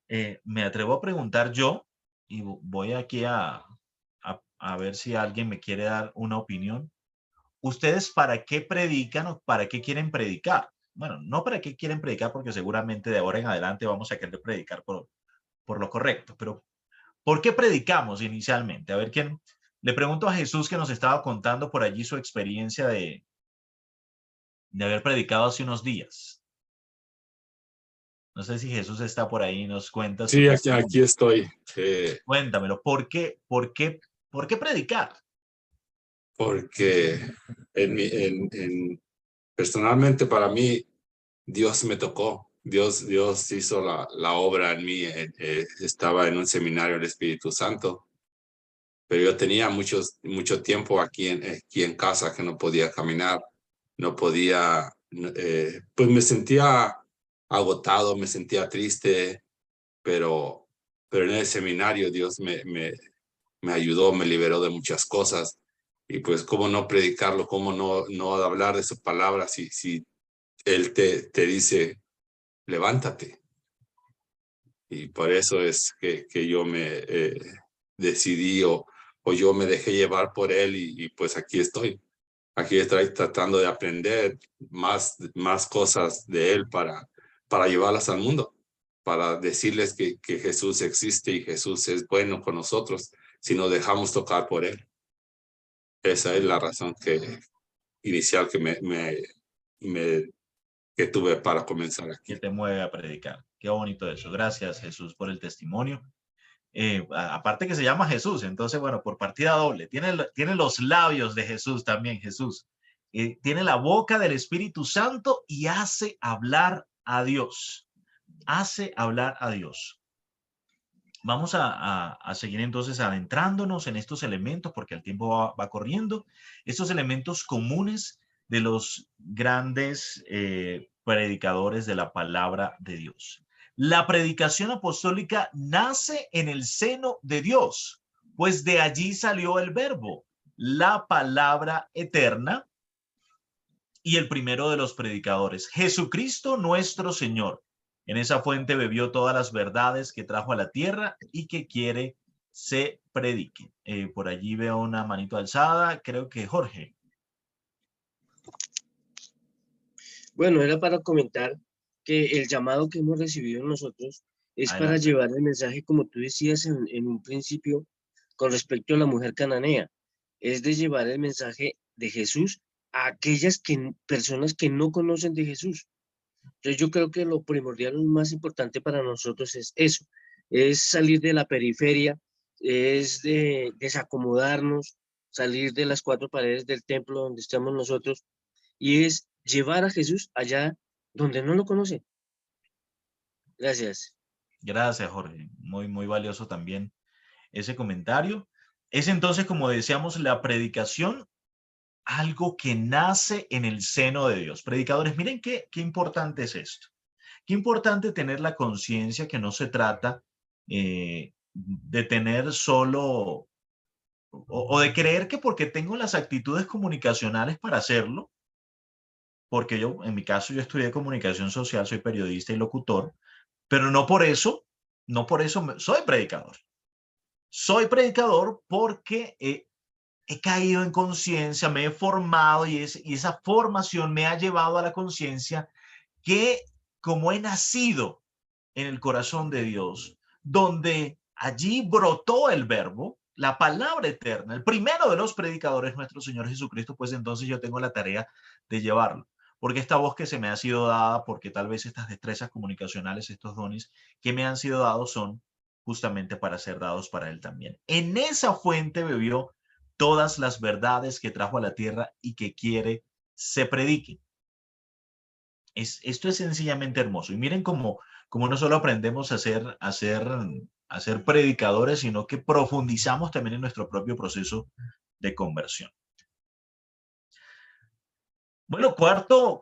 Me atrevo a preguntar yo, y voy aquí a ver si alguien me quiere dar una opinión. ¿Ustedes para qué predican o para qué quieren predicar? Bueno, no para qué quieren predicar, porque seguramente de ahora en adelante vamos a querer predicar por lo correcto, pero ¿por qué predicamos inicialmente? A ver, ¿quién? Le pregunto a Jesús, que nos estaba contando por allí su experiencia de haber predicado hace unos días. No sé si Jesús está por ahí y nos cuenta. Sí, aquí estoy. Cuéntamelo, ¿por qué predicar? Porque personalmente para mí, Dios me tocó. Dios hizo la obra en mí. Estaba en un seminario del Espíritu Santo, pero yo tenía mucho tiempo aquí en casa que no podía caminar, no podía, pues me sentía agotado, me sentía triste, pero en el seminario Dios me ayudó, me liberó de muchas cosas. Y pues, ¿cómo no predicarlo? ¿Cómo no hablar de sus palabras si Él te dice, levántate? Y por eso es que yo me decidí o yo me dejé llevar por Él y pues aquí estoy. Aquí estoy tratando de aprender más cosas de Él para llevarlas al mundo, para decirles que Jesús existe y Jesús es bueno con nosotros si nos dejamos tocar por Él. Esa es la razón inicial que tuve para comenzar aquí. Que te mueve a predicar. Qué bonito eso. Gracias, Jesús, por el testimonio. Aparte que se llama Jesús, entonces, bueno, por partida doble. Tiene los labios de Jesús también, Jesús. Tiene la boca del Espíritu Santo y hace hablar a Dios. Hace hablar a Dios. Vamos a seguir entonces adentrándonos en estos elementos, porque el tiempo va corriendo. Estos elementos comunes de los grandes predicadores de la palabra de Dios. La predicación apostólica nace en el seno de Dios, pues de allí salió el verbo, la palabra eterna y el primero de los predicadores, Jesucristo nuestro Señor. En esa fuente bebió todas las verdades que trajo a la tierra y que quiere se prediquen. Por allí veo una manito alzada, creo que Jorge. Bueno, era para comentar que el llamado que hemos recibido nosotros es para Adelante. llevar el mensaje, como tú decías en un principio, con respecto a la mujer cananea, es de llevar el mensaje de Jesús a aquellas personas que no conocen de Jesús. Entonces yo creo que lo primordial, lo más importante para nosotros es eso, es salir de la periferia, es de desacomodarnos, salir de las cuatro paredes del templo donde estamos nosotros, y es llevar a Jesús allá donde no lo conocen. Gracias. Gracias, Jorge. Muy, muy valioso también ese comentario. Es entonces, como decíamos, la predicación, algo que nace en el seno de Dios. Predicadores, miren qué importante es esto. Qué importante tener la conciencia que no se trata de tener solo o de creer que porque tengo las actitudes comunicacionales para hacerlo, porque yo, en mi caso, yo estudié comunicación social, soy periodista y locutor, pero no por eso soy predicador. Soy predicador porque he caído en conciencia, me he formado y esa formación me ha llevado a la conciencia que como he nacido en el corazón de Dios, donde allí brotó el verbo, la palabra eterna, el primero de los predicadores, nuestro Señor Jesucristo, pues entonces yo tengo la tarea de llevarlo. Porque esta voz que se me ha sido dada, porque tal vez estas destrezas comunicacionales, estos dones que me han sido dados son justamente para ser dados para Él también. En esa fuente bebió todas las verdades que trajo a la tierra y que quiere se prediquen. Esto es sencillamente hermoso. Y miren cómo no solo aprendemos a ser predicadores, sino que profundizamos también en nuestro propio proceso de conversión. Bueno, cuarto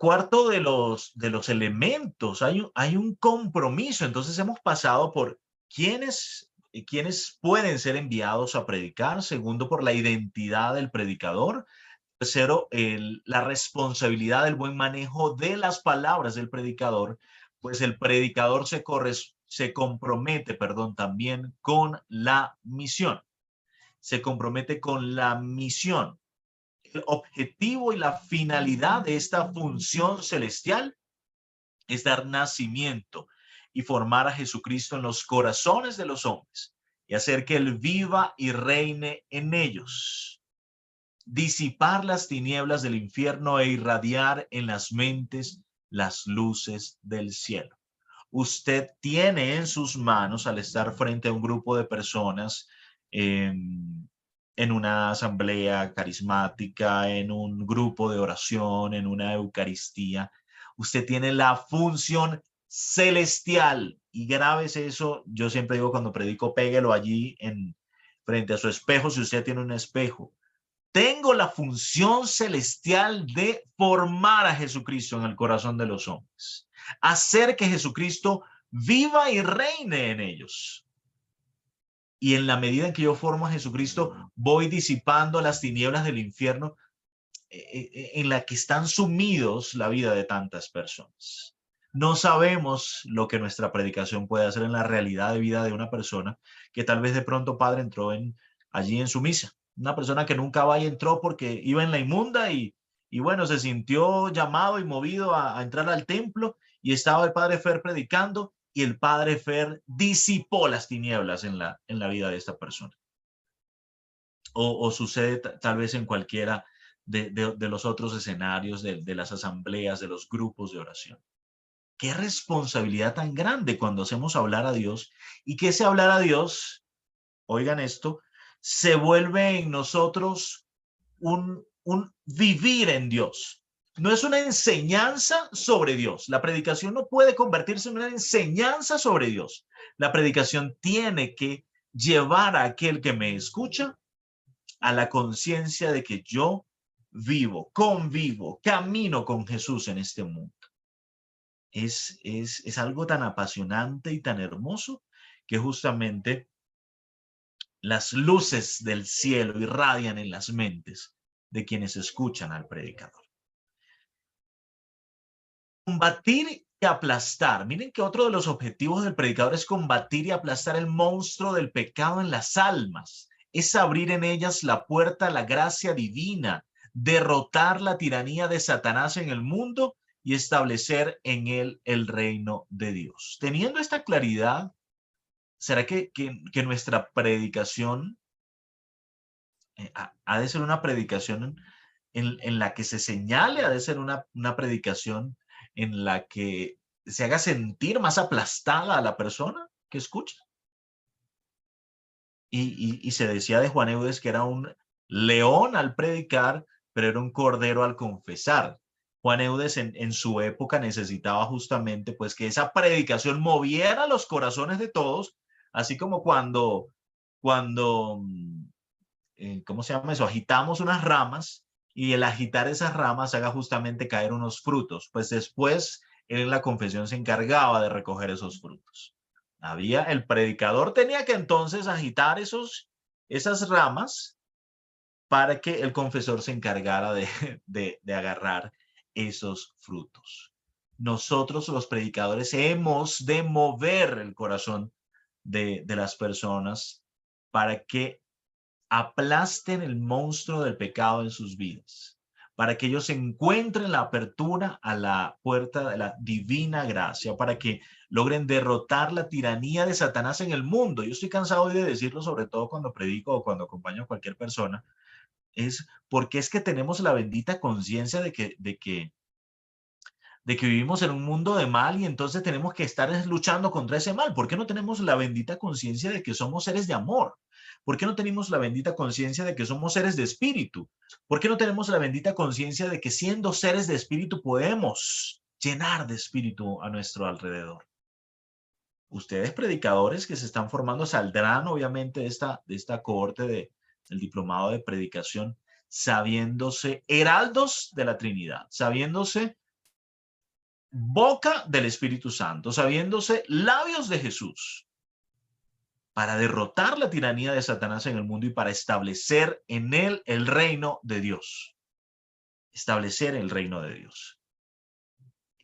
de los elementos, hay un compromiso. Entonces hemos pasado por quiénes pueden ser enviados a predicar. Segundo, por la identidad del predicador. Tercero, la responsabilidad del buen manejo de las palabras del predicador, pues el predicador se compromete, también con la misión. Se compromete con la misión. El objetivo y la finalidad de esta función celestial es dar nacimiento y formar a Jesucristo en los corazones de los hombres y hacer que Él viva y reine en ellos. Disipar las tinieblas del infierno e irradiar en las mentes las luces del cielo. Usted tiene en sus manos, al estar frente a un grupo de personas, en una asamblea carismática, en un grupo de oración, en una eucaristía, usted tiene la función celestial. Y grábese eso, yo siempre digo cuando predico, péguelo allí frente a su espejo, si usted tiene un espejo. Tengo la función celestial de formar a Jesucristo en el corazón de los hombres, hacer que Jesucristo viva y reine en ellos. Y en la medida en que yo formo a Jesucristo, voy disipando las tinieblas del infierno en la que están sumidos la vida de tantas personas. No sabemos lo que nuestra predicación puede hacer en la realidad de vida de una persona que tal vez de pronto, padre, entró allí en su misa. Una persona que nunca va y entró porque iba en la inmunda y bueno, se sintió llamado y movido a entrar al templo y estaba el padre Fer predicando y el padre Fer disipó las tinieblas en la vida de esta persona. O sucede tal vez en cualquiera de los otros escenarios, de las asambleas, de los grupos de oración. Qué responsabilidad tan grande cuando hacemos hablar a Dios y que ese hablar a Dios, oigan esto, se vuelve en nosotros un vivir en Dios. No es una enseñanza sobre Dios. La predicación no puede convertirse en una enseñanza sobre Dios. La predicación tiene que llevar a aquel que me escucha a la conciencia de que yo vivo, convivo, camino con Jesús en este mundo. es algo tan apasionante y tan hermoso que justamente las luces del cielo irradian en las mentes de quienes escuchan al predicador. Combatir y aplastar. Miren que otro de los objetivos del predicador es combatir y aplastar el monstruo del pecado en las almas. Es abrir en ellas la puerta a la gracia divina, derrotar la tiranía de Satanás en el mundo y establecer en él el reino de Dios. Teniendo esta claridad, ¿será que nuestra predicación ha de ser una predicación en la que se señale, ha de ser una predicación en la que se haga sentir más aplastada a la persona que escucha? Y se decía de Juan Eudes que era un león al predicar, pero era un cordero al confesar. Juan Eudes en su época necesitaba justamente pues que esa predicación moviera los corazones de todos, así como cuando ¿cómo se llama eso? Agitamos unas ramas y el agitar esas ramas haga justamente caer unos frutos. Pues después él en la confesión se encargaba de recoger esos frutos. El predicador tenía que entonces agitar esas ramas para que el confesor se encargara de agarrar esos frutos. Nosotros los predicadores hemos de mover el corazón de las personas para que aplasten el monstruo del pecado en sus vidas, para que ellos encuentren la apertura a la puerta de la divina gracia, para que logren derrotar la tiranía de Satanás en el mundo. Yo estoy cansado de decirlo, sobre todo cuando predico o cuando acompaño a cualquier persona, es porque es que tenemos la bendita conciencia de que vivimos en un mundo de mal y entonces tenemos que estar luchando contra ese mal. ¿Por qué no tenemos la bendita conciencia de que somos seres de amor? ¿Por qué no tenemos la bendita conciencia de que somos seres de espíritu? ¿Por qué no tenemos la bendita conciencia de que siendo seres de espíritu podemos llenar de espíritu a nuestro alrededor? Ustedes predicadores que se están formando saldrán obviamente de esta cohorte del diplomado de predicación sabiéndose heraldos de la Trinidad, sabiéndose boca del Espíritu Santo, sabiéndose labios de Jesús, para derrotar la tiranía de Satanás en el mundo y para establecer en él el reino de Dios. Establecer el reino de Dios.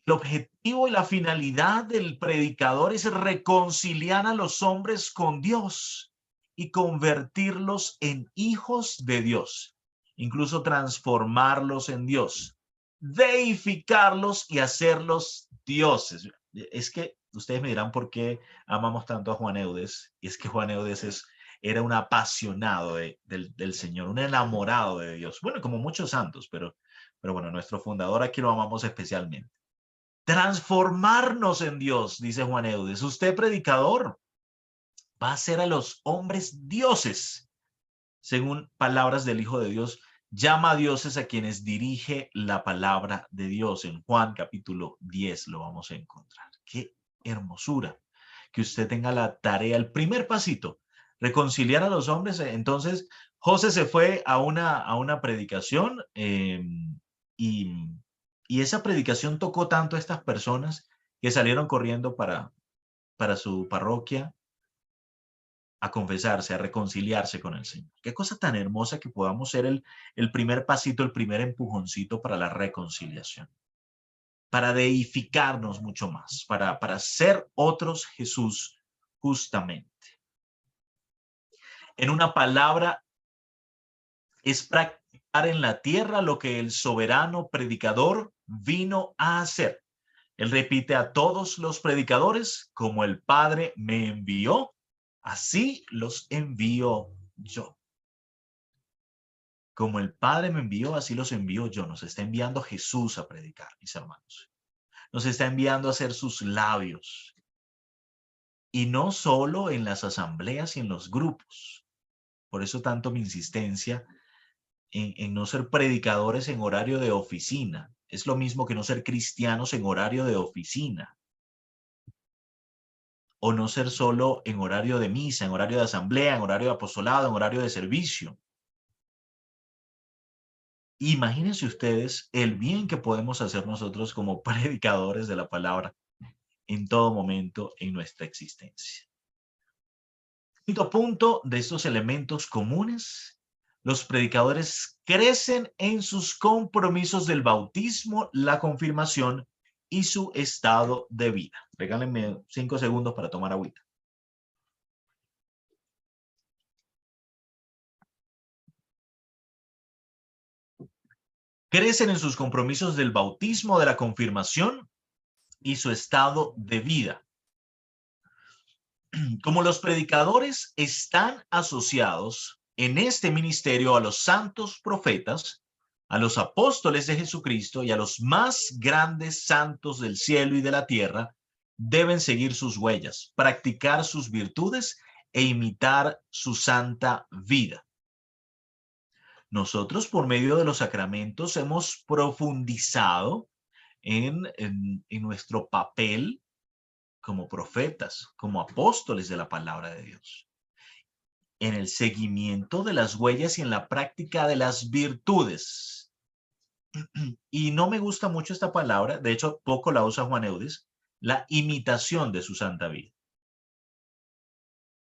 El objetivo y la finalidad del predicador es reconciliar a los hombres con Dios y convertirlos en hijos de Dios, incluso transformarlos en Dios, deificarlos y hacerlos dioses. Es que ustedes me dirán por qué amamos tanto a Juan Eudes, y es que Juan Eudes era un apasionado del Señor, un enamorado de Dios. Bueno, como muchos santos, pero bueno, nuestro fundador aquí lo amamos especialmente. Transformarnos en Dios, dice Juan Eudes. Usted, predicador, va a ser a los hombres dioses, según palabras del Hijo de Dios. Llama a dioses a quienes dirige la palabra de Dios. En Juan capítulo 10 lo vamos a encontrar. ¡Qué hermosura! Que usted tenga la tarea, el primer pasito, reconciliar a los hombres. Entonces, José se fue a una predicación y esa predicación tocó tanto a estas personas que salieron corriendo para su parroquia a confesarse, a reconciliarse con el Señor. Qué cosa tan hermosa que podamos ser el primer pasito, el primer empujoncito para la reconciliación, para deificarnos mucho más, para ser otros Jesús justamente. En una palabra, es practicar en la tierra lo que el soberano predicador vino a hacer. Él repite a todos los predicadores: como el Padre me envió, así los envío yo. Como el Padre me envió, así los envío yo. Nos está enviando Jesús a predicar, mis hermanos. Nos está enviando a hacer sus labios. Y no solo en las asambleas y en los grupos. Por eso tanto mi insistencia en no ser predicadores en horario de oficina. Es lo mismo que no ser cristianos en horario de oficina. O no ser solo en horario de misa, en horario de asamblea, en horario de apostolado, en horario de servicio. Imagínense ustedes el bien que podemos hacer nosotros como predicadores de la palabra en todo momento en nuestra existencia. Quinto punto de estos elementos comunes: los predicadores crecen en sus compromisos del bautismo, la confirmación y su estado de vida. Regálenme 5 segundos para tomar agüita. Crecen en sus compromisos del bautismo, de la confirmación y su estado de vida. Como los predicadores están asociados en este ministerio a los santos profetas, a los apóstoles de Jesucristo y a los más grandes santos del cielo y de la tierra, deben seguir sus huellas, practicar sus virtudes e imitar su santa vida. Nosotros, por medio de los sacramentos, hemos profundizado en nuestro papel como profetas, como apóstoles de la palabra de Dios, en el seguimiento de las huellas y en la práctica de las virtudes. Y no me gusta mucho esta palabra, de hecho poco la usa Juan Eudes, la imitación de su santa vida.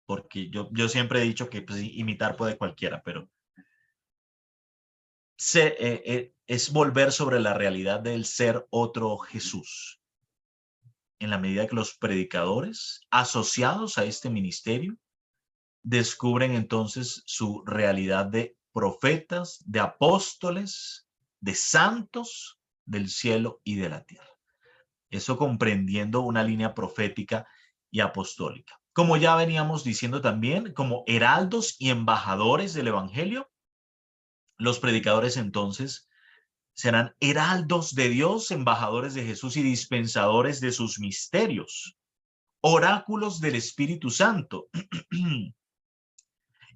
Porque yo siempre he dicho que pues, imitar puede cualquiera, pero es volver sobre la realidad del ser otro Jesús. En la medida que los predicadores asociados a este ministerio descubren entonces su realidad de profetas, de apóstoles, de santos del cielo y de la tierra. Eso comprendiendo una línea profética y apostólica. Como ya veníamos diciendo también, como heraldos y embajadores del evangelio, los predicadores entonces serán heraldos de Dios, embajadores de Jesús y dispensadores de sus misterios, oráculos del Espíritu Santo.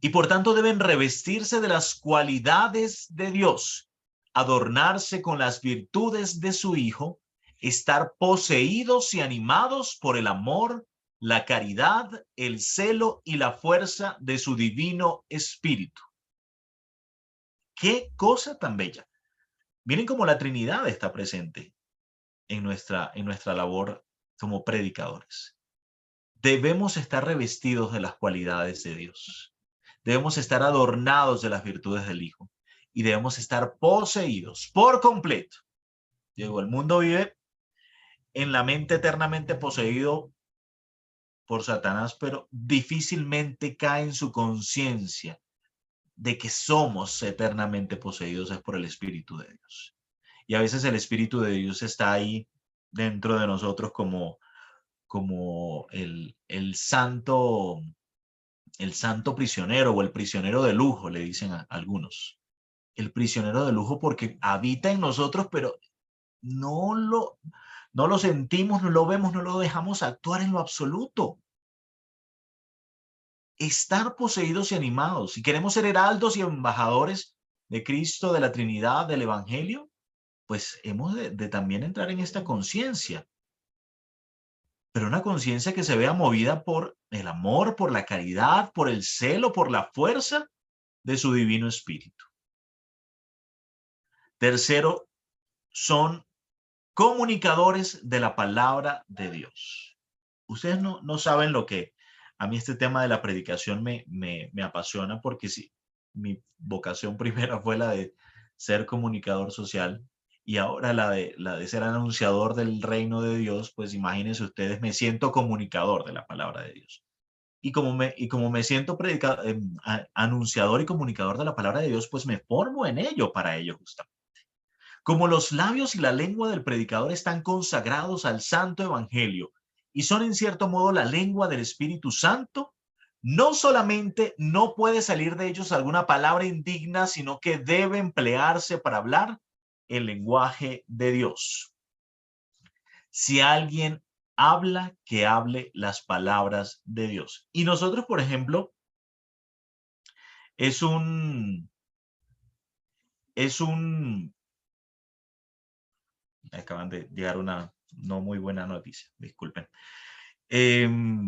Y por tanto deben revestirse de las cualidades de Dios, adornarse con las virtudes de su Hijo, estar poseídos y animados por el amor, la caridad, el celo y la fuerza de su divino Espíritu. ¡Qué cosa tan bella! Miren cómo la Trinidad está presente en nuestra labor como predicadores. Debemos estar revestidos de las cualidades de Dios. Debemos estar adornados de las virtudes del Hijo y debemos estar poseídos por completo. Digo, el mundo vive en la mente eternamente poseído por Satanás, pero difícilmente cae en su conciencia de que somos eternamente poseídos es por el Espíritu de Dios. Y a veces el Espíritu de Dios está ahí dentro de nosotros como el santo prisionero o el prisionero de lujo, le dicen a algunos. El prisionero de lujo porque habita en nosotros, pero no lo sentimos, no lo vemos, no lo dejamos actuar en lo absoluto. Estar poseídos y animados. Si queremos ser heraldos y embajadores de Cristo, de la Trinidad, del Evangelio, pues hemos de también entrar en esta conciencia. Pero una conciencia que se vea movida por el amor, por la caridad, por el celo, por la fuerza de su divino Espíritu. Tercero, son comunicadores de la palabra de Dios. Ustedes no saben lo que a mí este tema de la predicación me apasiona, porque sí, mi vocación primera fue la de ser comunicador social y ahora la de ser anunciador del reino de Dios. Pues imagínense ustedes, me siento comunicador de la palabra de Dios. Y como me siento anunciador y comunicador de la palabra de Dios, pues me formo en ello para ello justamente. Como los labios y la lengua del predicador están consagrados al santo evangelio y son en cierto modo la lengua del Espíritu Santo, no solamente no puede salir de ellos alguna palabra indigna, sino que debe emplearse para hablar el lenguaje de Dios. Si alguien habla, que hable las palabras de Dios. Y nosotros, por ejemplo, acaban de llegar una no muy buena noticia, disculpen. Es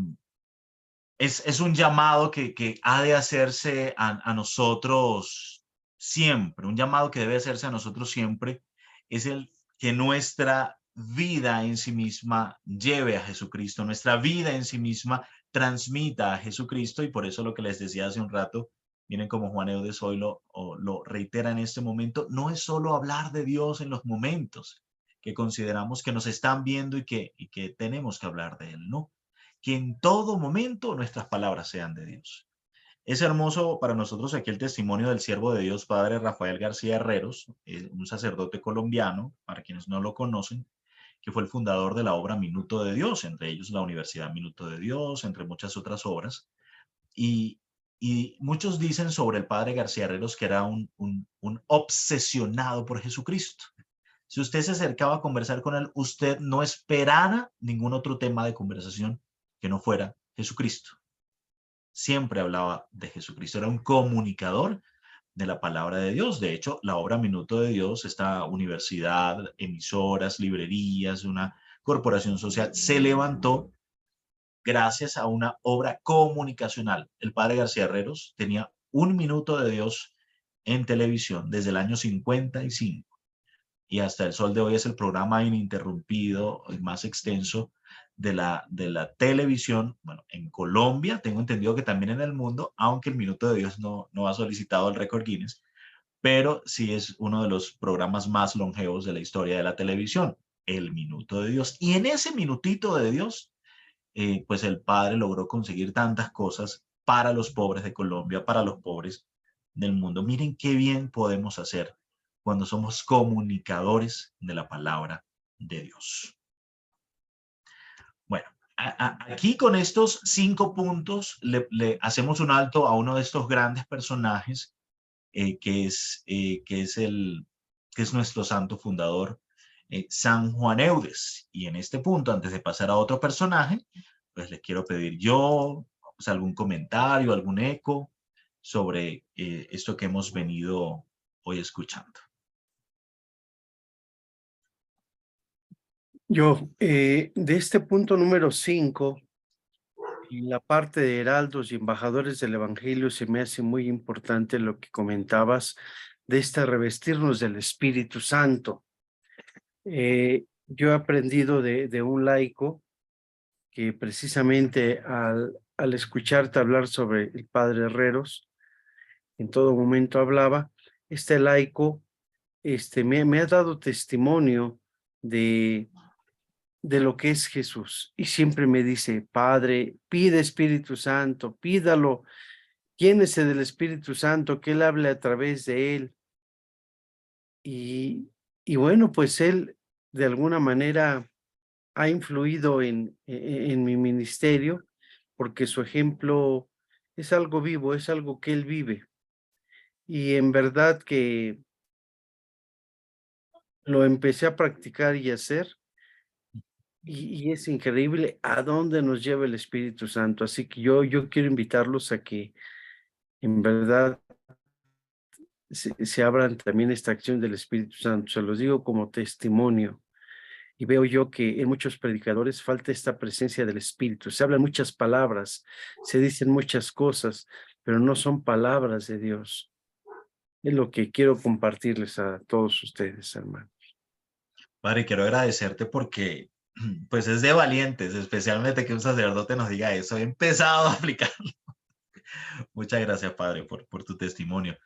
un llamado que ha de hacerse a nosotros siempre, un llamado que debe hacerse a nosotros siempre, es el que nuestra vida en sí misma lleve a Jesucristo, nuestra vida en sí misma transmita a Jesucristo, y por eso lo que les decía hace un rato, miren como Juan Eudes hoy lo reitera en este momento, no es solo hablar de Dios en los momentos que consideramos que nos están viendo y que tenemos que hablar de Él, ¿no? Que en todo momento nuestras palabras sean de Dios. Es hermoso para nosotros aquí el testimonio del siervo de Dios, padre Rafael García Herreros, un sacerdote colombiano, para quienes no lo conocen, que fue el fundador de la obra Minuto de Dios, entre ellos la Universidad Minuto de Dios, entre muchas otras obras. Y muchos dicen sobre el padre García Herreros que era un obsesionado por Jesucristo. Si usted se acercaba a conversar con él, usted no esperara ningún otro tema de conversación que no fuera Jesucristo. Siempre hablaba de Jesucristo, era un comunicador de la palabra de Dios. De hecho, la obra Minuto de Dios, esta universidad, emisoras, librerías, una corporación social, se levantó gracias a una obra comunicacional. El padre García Herreros tenía un Minuto de Dios en televisión desde el año 55 y hasta el sol de hoy es el programa ininterrumpido y más extenso de la televisión, bueno, en Colombia, tengo entendido que también en el mundo, aunque el Minuto de Dios no ha solicitado el récord Guinness, pero sí es uno de los programas más longevos de la historia de la televisión, el Minuto de Dios. Y en ese minutito de Dios, pues el padre logró conseguir tantas cosas para los pobres de Colombia, para los pobres del mundo. Miren qué bien podemos hacer cuando somos comunicadores de la palabra de Dios. Bueno, aquí con estos 5 puntos le hacemos un alto a uno de estos grandes personajes que es nuestro santo fundador, San Juan Eudes. Y en este punto, antes de pasar a otro personaje, pues les quiero pedir yo pues, algún comentario, algún eco sobre esto que hemos venido hoy escuchando. Yo, de este punto número 5, en la parte de heraldos y embajadores del Evangelio, se me hace muy importante lo que comentabas de revestirnos del Espíritu Santo. Yo he aprendido de un laico que precisamente al escucharte hablar sobre el padre Herreros, en todo momento hablaba, este laico me ha dado testimonio de lo que es Jesús. Y siempre me dice, Padre, pide Espíritu Santo, pídalo, llénese del Espíritu Santo, que Él hable a través de Él. Y bueno, pues Él de alguna manera ha influido en mi ministerio, porque su ejemplo es algo vivo, es algo que Él vive. Y en verdad que lo empecé a practicar y hacer. Y es increíble a dónde nos lleva el Espíritu Santo. Así que yo quiero invitarlos a que en verdad se abran también esta acción del Espíritu Santo. Se los digo como testimonio. Y veo yo que en muchos predicadores falta esta presencia del Espíritu. Se hablan muchas palabras, se dicen muchas cosas, pero no son palabras de Dios. Es lo que quiero compartirles a todos ustedes, hermanos. Padre, quiero agradecerte porque pues es de valientes, especialmente que un sacerdote nos diga eso. He empezado a aplicarlo. Muchas gracias, Padre, por tu testimonio.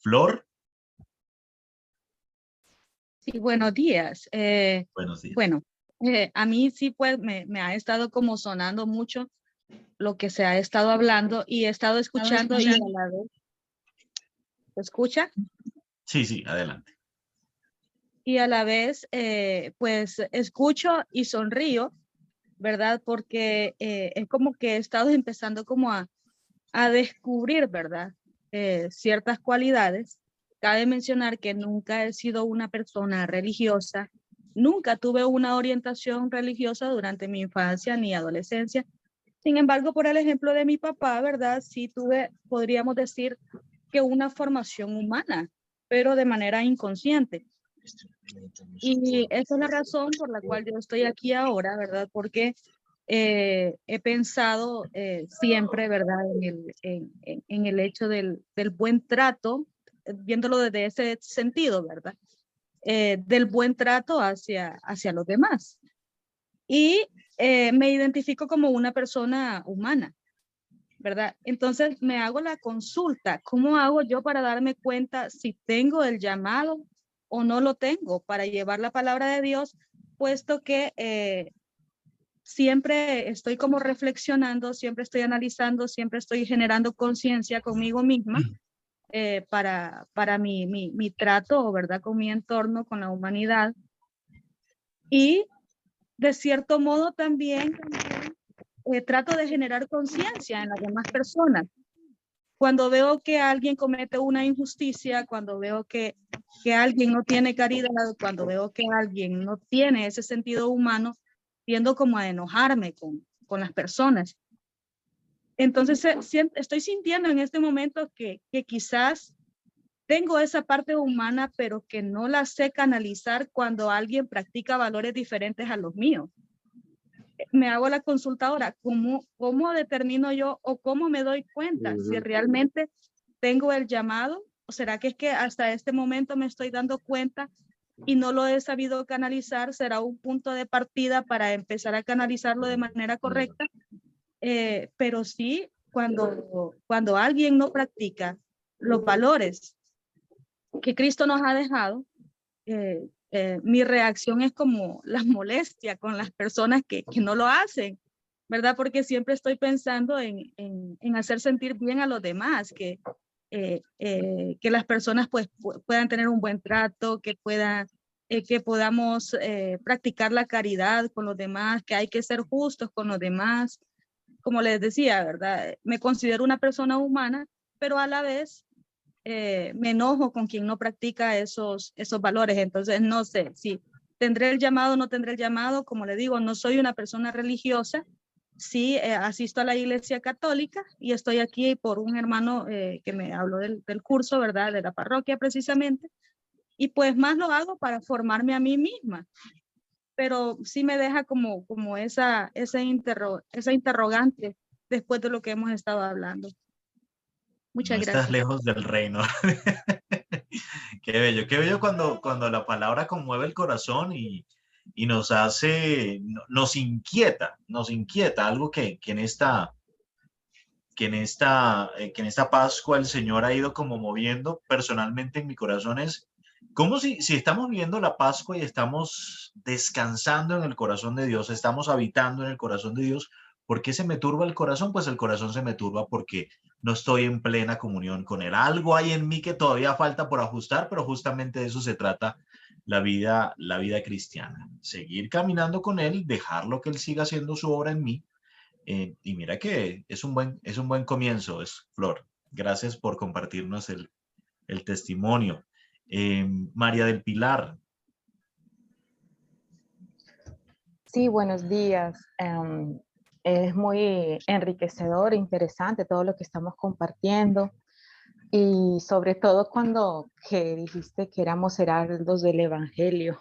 Flor. Sí, buenos días. Buenos días. Bueno, a mí sí pues me ha estado como sonando mucho lo que se ha estado hablando y he estado escuchando y a la vez, ¿se escucha? Sí, adelante. Y a la vez, pues escucho y sonrío, ¿verdad? Porque es como que he estado empezando como a descubrir, ¿verdad? Ciertas cualidades. Cabe mencionar que nunca he sido una persona religiosa, nunca tuve una orientación religiosa durante mi infancia ni adolescencia. Sin embargo, por el ejemplo de mi papá, ¿verdad? Sí tuve, podríamos decir, que una formación humana, pero de manera inconsciente. Y esa es la razón por la cual yo estoy aquí ahora, ¿verdad? Porque he pensado siempre, ¿verdad? En el hecho del buen trato, viéndolo desde ese sentido, ¿verdad? Del buen trato hacia los demás. Y me identifico como una persona humana, ¿verdad? Entonces me hago la consulta, ¿cómo hago yo para darme cuenta si tengo el llamado o no lo tengo para llevar la palabra de Dios, puesto que siempre estoy como reflexionando, siempre estoy analizando, siempre estoy generando conciencia conmigo misma para mi trato, ¿verdad? Con mi entorno, con la humanidad. Y de cierto modo también trato de generar conciencia en las demás personas. Cuando veo que alguien comete una injusticia, cuando veo que alguien no tiene caridad, cuando veo que alguien no tiene ese sentido humano, tiendo como a enojarme con las personas. Entonces estoy sintiendo en este momento que quizás tengo esa parte humana, pero que no la sé canalizar cuando alguien practica valores diferentes a los míos. Me hago la consulta ahora, ¿cómo determino yo o cómo me doy cuenta si realmente tengo el llamado? ¿O será que es que hasta este momento me estoy dando cuenta y no lo he sabido canalizar? ¿Será un punto de partida para empezar a canalizarlo de manera correcta? Pero sí, cuando alguien no practica los valores que Cristo nos ha dejado, mi reacción es como la molestia con las personas que no lo hacen, ¿verdad? Porque siempre estoy pensando en hacer sentir bien a los demás, que las personas pues puedan tener un buen trato, que podamos practicar la caridad con los demás, que hay que ser justos con los demás. Como les decía, ¿verdad? Me considero una persona humana, pero a la vez me enojo con quien no practica esos valores. Entonces, no sé si tendré el llamado o no tendré el llamado. Como le digo, no soy una persona religiosa. Sí, asisto a la iglesia católica y estoy aquí por un hermano que me habló del curso, ¿verdad? De la parroquia precisamente. Y pues más lo hago para formarme a mí misma. Pero sí me deja como esa interrogante después de lo que hemos estado hablando. Muchas No gracias. estás lejos del reino. Qué bello cuando la palabra conmueve el corazón y nos hace, nos inquieta, algo que en esta Pascua el Señor ha ido como moviendo personalmente en mi corazón es como si estamos viendo la Pascua y estamos descansando en el corazón de Dios, estamos habitando en el corazón de Dios. ¿Por qué se me turba el corazón? Pues el corazón se me turba porque no estoy en plena comunión con Él. Algo hay en mí que todavía falta por ajustar, pero justamente de eso se trata la vida cristiana. Seguir caminando con Él, dejarlo que Él siga haciendo su obra en mí. Y mira que es un buen comienzo, Flor. Gracias por compartirnos el testimonio. María del Pilar. Sí, buenos días. Es muy enriquecedor, interesante todo lo que estamos compartiendo. Y sobre todo cuando que dijiste que éramos heraldos del Evangelio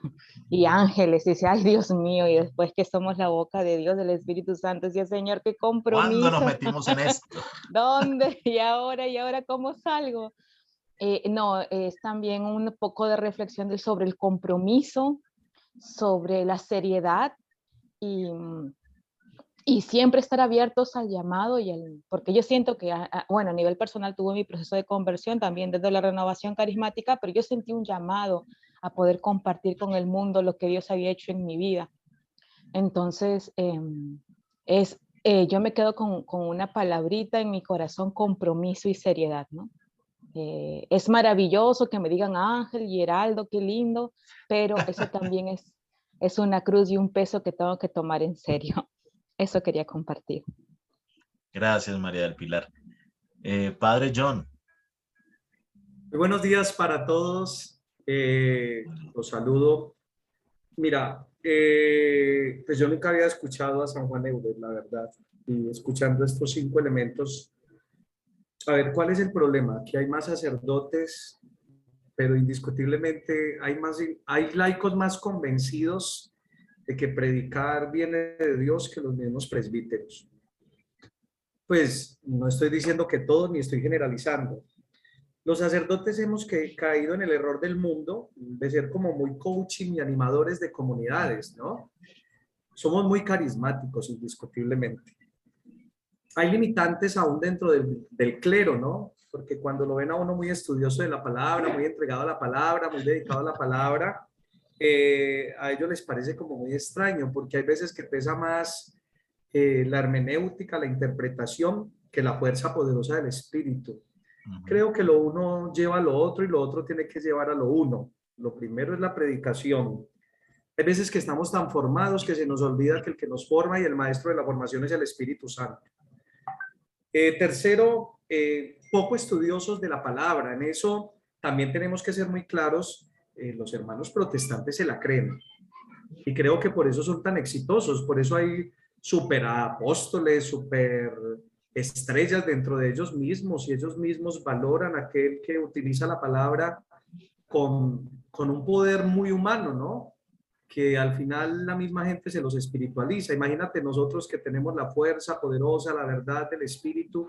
y ángeles, y dice, ay Dios mío, y después que somos la boca de Dios, del Espíritu Santo, y Señor, qué compromiso. ¿Cuándo nos metimos en esto? ¿Dónde? ¿Y ahora cómo salgo? No, es también un poco de reflexión sobre el compromiso, sobre la seriedad y siempre estar abiertos al llamado porque yo siento que, bueno, a nivel personal tuve mi proceso de conversión también desde la renovación carismática, pero yo sentí un llamado a poder compartir con el mundo lo que Dios había hecho en mi vida. Entonces, yo me quedo con una palabrita en mi corazón: compromiso y seriedad, ¿no? Es maravilloso que me digan Ángel y Heraldo, qué lindo, pero eso también es una cruz y un peso que tengo que tomar en serio. Eso quería compartir. Gracias, María del Pilar. Padre John. Muy buenos días para todos. Los saludo. Mira, pues yo nunca había escuchado a San Juan Eudes, la verdad. Y escuchando estos 5 elementos, a ver, ¿cuál es el problema? Que hay más sacerdotes, pero indiscutiblemente hay laicos más convencidos de que predicar viene de Dios que los mismos presbíteros. Pues no estoy diciendo que todos ni estoy generalizando. Los sacerdotes hemos caído en el error del mundo de ser como muy coaching y animadores de comunidades, ¿no? Somos muy carismáticos, indiscutiblemente. Hay limitantes aún dentro del clero, ¿no? Porque cuando lo ven a uno muy estudioso de la palabra, muy entregado a la palabra, muy dedicado a la palabra, a ellos les parece como muy extraño, porque hay veces que pesa más la hermenéutica, la interpretación, que la fuerza poderosa del espíritu. Creo que lo uno lleva a lo otro y lo otro tiene que llevar a lo uno. Lo primero es la predicación. Hay veces que estamos tan formados que se nos olvida que el que nos forma y el maestro de la formación es el Espíritu Santo. Tercero, poco estudiosos de la palabra. En eso también tenemos que ser muy claros. Los hermanos protestantes se la creen. Y creo que por eso son tan exitosos. Por eso hay super apóstoles, super estrellas dentro de ellos mismos. Y ellos mismos valoran a aquel que utiliza la palabra con un poder muy humano, ¿no? Que al final la misma gente se los espiritualiza. Imagínate nosotros que tenemos la fuerza poderosa, la verdad del espíritu,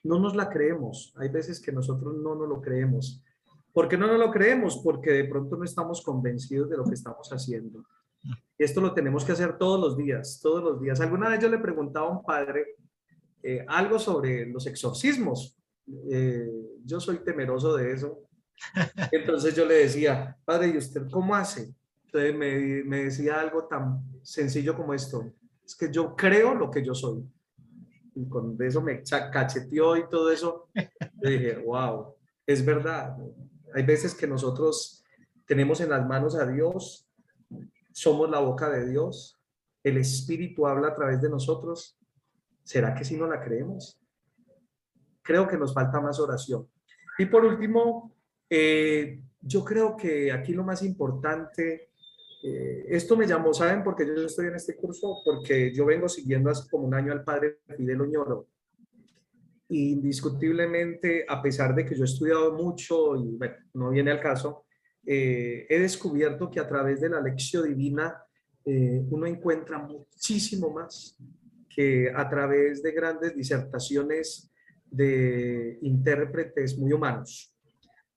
no nos la creemos. Hay veces que nosotros no nos lo creemos. ¿Por qué no nos lo creemos? Porque de pronto no estamos convencidos de lo que estamos haciendo. Y esto lo tenemos que hacer todos los días, todos los días. Alguna vez yo le preguntaba a un padre algo sobre los exorcismos. Yo soy temeroso de eso. Entonces yo le decía, padre, ¿y usted cómo hace? Entonces me decía algo tan sencillo como esto: es que yo creo lo que yo soy. Y con eso me cacheteó y todo eso. Yo dije, wow, es verdad. Hay veces que nosotros tenemos en las manos a Dios, somos la boca de Dios, el Espíritu habla a través de nosotros. ¿Será que sí no la creemos? Creo que nos falta más oración. Y por último, yo creo que aquí lo más importante, esto me llamó, ¿saben por qué yo estoy en este curso? Porque yo vengo siguiendo hace como un año al padre Fidel Oñoro. Indiscutiblemente, a pesar de que yo he estudiado mucho y bueno, no viene al caso, he descubierto que a través de la lección divina uno encuentra muchísimo más que a través de grandes disertaciones de intérpretes muy humanos.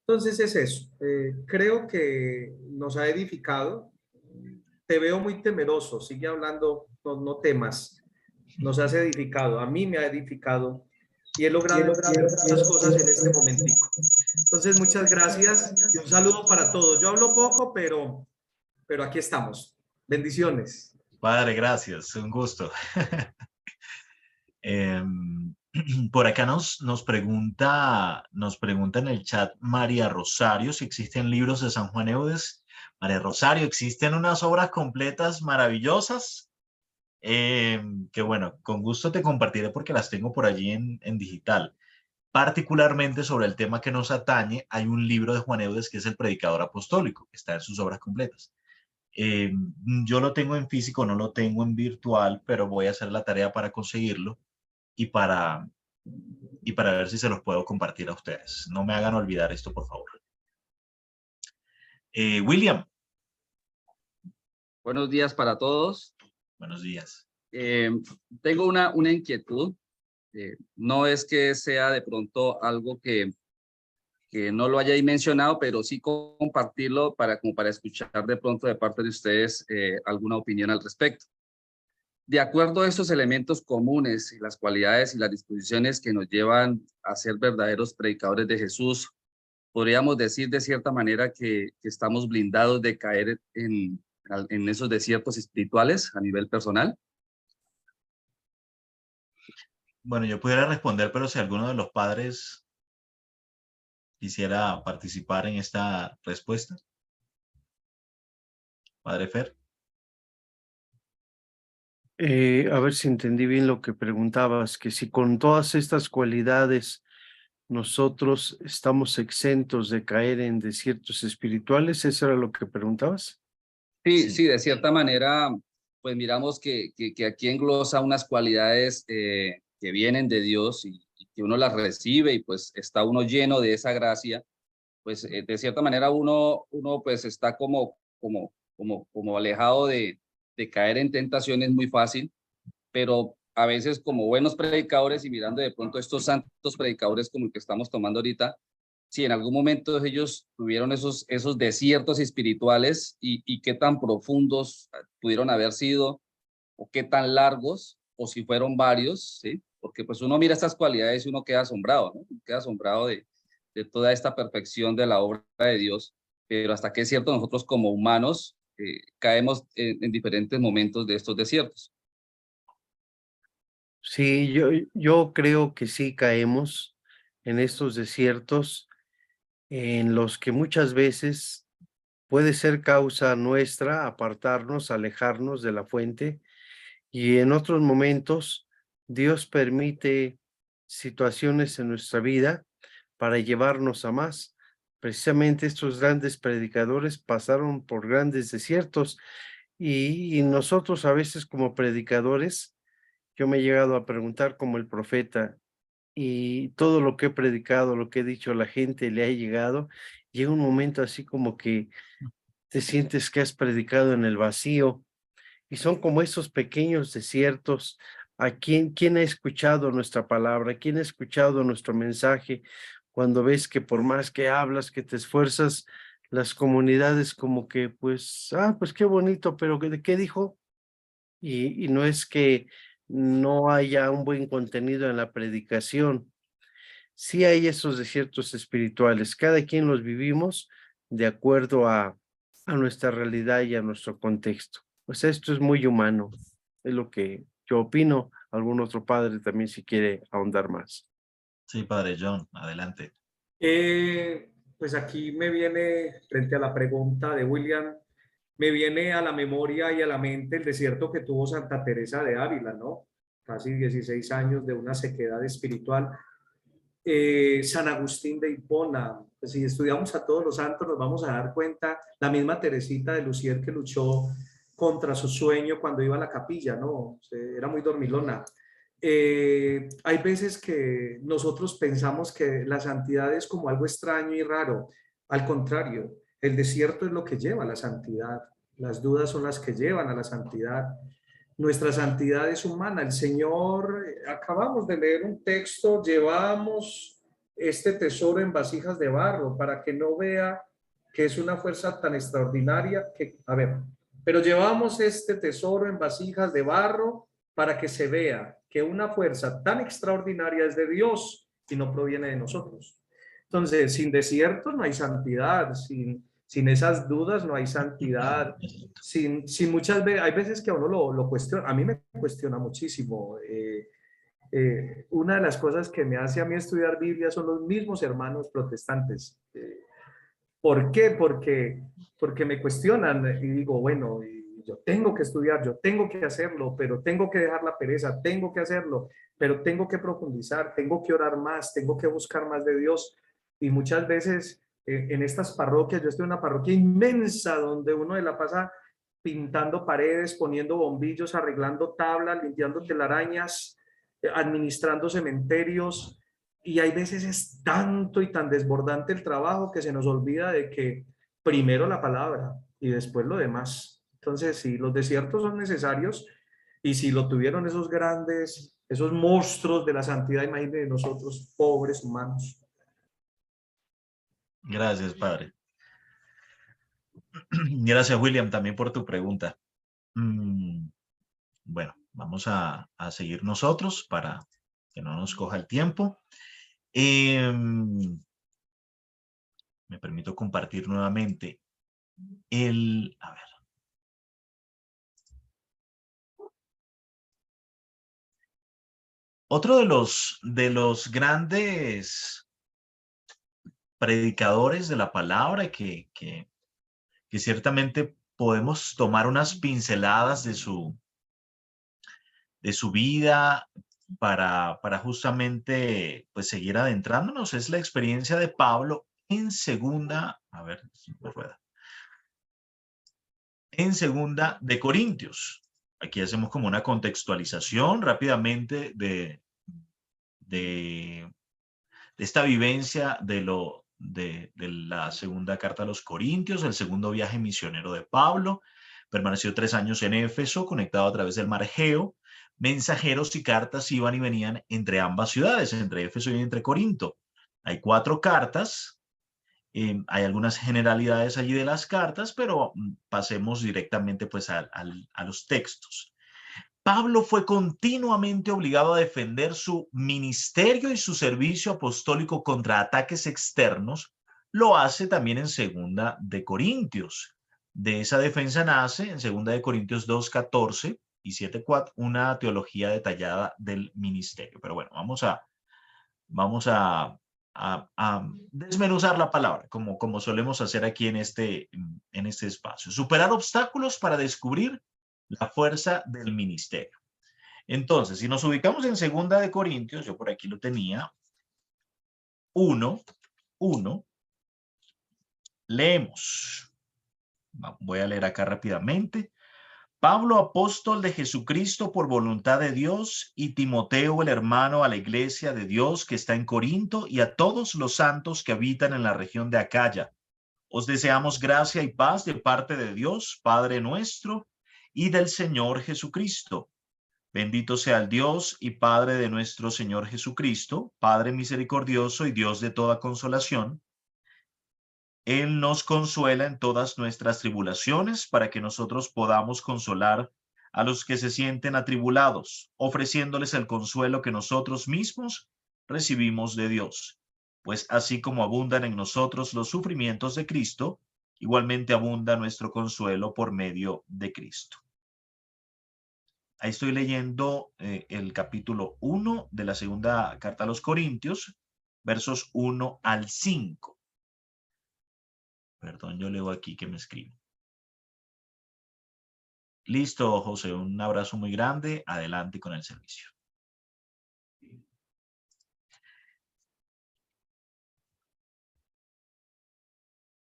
Entonces es eso. Creo que nos ha edificado. Te veo muy temeroso. Sigue hablando, no temas. Nos has edificado. A mí me ha edificado y he logrado muchas cosas en este momentico. Entonces, muchas gracias y un saludo para todos. Yo hablo poco, pero aquí estamos. Bendiciones. Padre, gracias. Un gusto. Por acá nos pregunta en el chat María Rosario si existen libros de San Juan Eudes. María Rosario, existen unas obras completas maravillosas que bueno, con gusto te compartiré porque las tengo por allí en digital. Particularmente sobre el tema que nos atañe, hay un libro de Juan Eudes que es El Predicador Apostólico, que está en sus obras completas. Yo lo tengo en físico, no lo tengo en virtual, pero voy a hacer la tarea para conseguirlo y para ver si se los puedo compartir a ustedes. No me hagan olvidar esto, por favor. William. Buenos días para todos. Buenos días. Tengo una inquietud. No es que sea de pronto algo que no lo haya mencionado, pero sí compartirlo como para escuchar de pronto de parte de ustedes alguna opinión al respecto. De acuerdo a estos elementos comunes y las cualidades y las disposiciones que nos llevan a ser verdaderos predicadores de Jesús, podríamos decir de cierta manera que estamos blindados de caer en esos desiertos espirituales a nivel personal. Bueno, yo pudiera responder, pero si alguno de los padres quisiera participar en esta respuesta. Padre Fer. A ver si entendí bien lo que preguntabas, que si con todas estas cualidades nosotros estamos exentos de caer en desiertos espirituales, ¿eso era lo que preguntabas? Sí, de cierta manera, pues miramos que aquí englosa unas cualidades que vienen de Dios y que uno las recibe y pues está uno lleno de esa gracia, pues de cierta manera uno pues está como alejado de de caer en tentación es muy fácil, pero a veces como buenos predicadores y mirando de pronto estos santos predicadores como el que estamos tomando ahorita, si en algún momento ellos tuvieron esos desiertos espirituales y qué tan profundos pudieron haber sido, o qué tan largos, o si fueron varios, ¿sí? Porque pues uno mira estas cualidades y uno queda asombrado, ¿no? Queda asombrado de toda esta perfección de la obra de Dios, pero hasta que es cierto, nosotros como humanos caemos en diferentes momentos de estos desiertos. Sí, yo creo que sí caemos en estos desiertos en los que muchas veces puede ser causa nuestra apartarnos, alejarnos de la fuente, y en otros momentos Dios permite situaciones en nuestra vida para llevarnos a más. Precisamente estos grandes predicadores pasaron por grandes desiertos y nosotros a veces como predicadores, yo me he llegado a preguntar como el profeta, y todo lo que he predicado, lo que he dicho a la gente le ha llegado, llega un momento así como que te sientes que has predicado en el vacío, y son como esos pequeños desiertos. ¿A quién ha escuchado nuestra palabra? ¿Quién ha escuchado nuestro mensaje? Cuando ves que por más que hablas, que te esfuerzas, las comunidades como que pues, pues qué bonito, pero ¿de qué dijo? Y no es que no haya un buen contenido en la predicación. Sí hay esos desiertos espirituales, cada quien los vivimos de acuerdo a nuestra realidad y a nuestro contexto. Pues esto es muy humano, es lo que yo opino. Algún otro padre también si quiere ahondar más. Sí, Padre John, adelante. Pues aquí me viene, frente a la pregunta de William, me viene a la memoria y a la mente el desierto que tuvo Santa Teresa de Ávila, ¿no? Casi 16 años de una sequedad espiritual. San Agustín de Hipona, pues si estudiamos a todos los santos nos vamos a dar cuenta, la misma Teresita de Lisieux que luchó contra su sueño cuando iba a la capilla, ¿no? Era muy dormilona. Hay veces que nosotros pensamos que la santidad es como algo extraño y raro. Al contrario, el desierto es lo que lleva a la santidad. Las dudas son las que llevan a la santidad. Nuestra santidad es humana. El Señor, acabamos de leer un texto, llevamos este tesoro en vasijas de barro para que no vea que es una fuerza tan extraordinaria que, pero llevamos este tesoro en vasijas de barro para que se vea que una fuerza tan extraordinaria es de Dios y no proviene de nosotros. Entonces, sin desiertos no hay santidad, sin esas dudas no hay santidad, sin muchas veces, hay veces que a uno lo cuestiona, a mí me cuestiona muchísimo. Una de las cosas que me hace a mí estudiar Biblia son los mismos hermanos protestantes. ¿Por qué? Porque me cuestionan y digo, bueno, yo tengo que estudiar, yo tengo que hacerlo, pero tengo que dejar la pereza, tengo que hacerlo, pero tengo que profundizar, tengo que orar más, tengo que buscar más de Dios. Y muchas veces en estas parroquias, yo estoy en una parroquia inmensa donde uno de la pasa pintando paredes, poniendo bombillos, arreglando tablas, limpiando telarañas, administrando cementerios, y hay veces es tanto y tan desbordante el trabajo que se nos olvida de que primero la palabra y después lo demás. Entonces, sí, los desiertos son necesarios, y si lo tuvieron esos grandes, esos monstruos de la santidad, imagínense nosotros, pobres humanos. Gracias, Padre. Gracias, William, también por tu pregunta. Bueno, vamos a seguir nosotros para que no nos coja el tiempo. Me permito compartir nuevamente a ver. Otro de los grandes predicadores de la palabra que ciertamente podemos tomar unas pinceladas de su vida para justamente pues seguir adentrándonos, es la experiencia de Pablo en segunda de Corintios. Aquí hacemos como una contextualización rápidamente de esta vivencia de la segunda carta a los Corintios, el segundo viaje misionero de Pablo, Permaneció 3 años en Éfeso, conectado a través del mar Egeo. Mensajeros y cartas iban y venían entre ambas ciudades, entre Éfeso y entre Corinto. Hay 4 cartas. Hay algunas generalidades allí de las cartas, pero pasemos directamente pues a los textos. Pablo fue continuamente obligado a defender su ministerio y su servicio apostólico contra ataques externos. Lo hace también en 2 de Corintios. De esa defensa nace en 2 de Corintios 2:14 y 7:4 una teología detallada del ministerio. Pero bueno, vamos a desmenuzar la palabra, como solemos hacer aquí en este espacio. Superar obstáculos para descubrir la fuerza del ministerio. Entonces, si nos ubicamos en 2 de Corintios, yo por aquí lo tenía, 1, leemos. Voy a leer acá rápidamente. Pablo, apóstol de Jesucristo por voluntad de Dios, y Timoteo, el hermano, a la iglesia de Dios que está en Corinto, y a todos los santos que habitan en la región de Acaya. Os deseamos gracia y paz de parte de Dios, Padre nuestro, y del Señor Jesucristo. Bendito sea el Dios y Padre de nuestro Señor Jesucristo, Padre misericordioso y Dios de toda consolación. Él nos consuela en todas nuestras tribulaciones para que nosotros podamos consolar a los que se sienten atribulados, ofreciéndoles el consuelo que nosotros mismos recibimos de Dios. Pues así como abundan en nosotros los sufrimientos de Cristo, igualmente abunda nuestro consuelo por medio de Cristo. Ahí estoy leyendo el capítulo 1 de la 2ª carta a los Corintios, versos 1 al 5. Perdón, yo leo aquí que me escribo. Listo, José, un abrazo muy grande. Adelante con el servicio.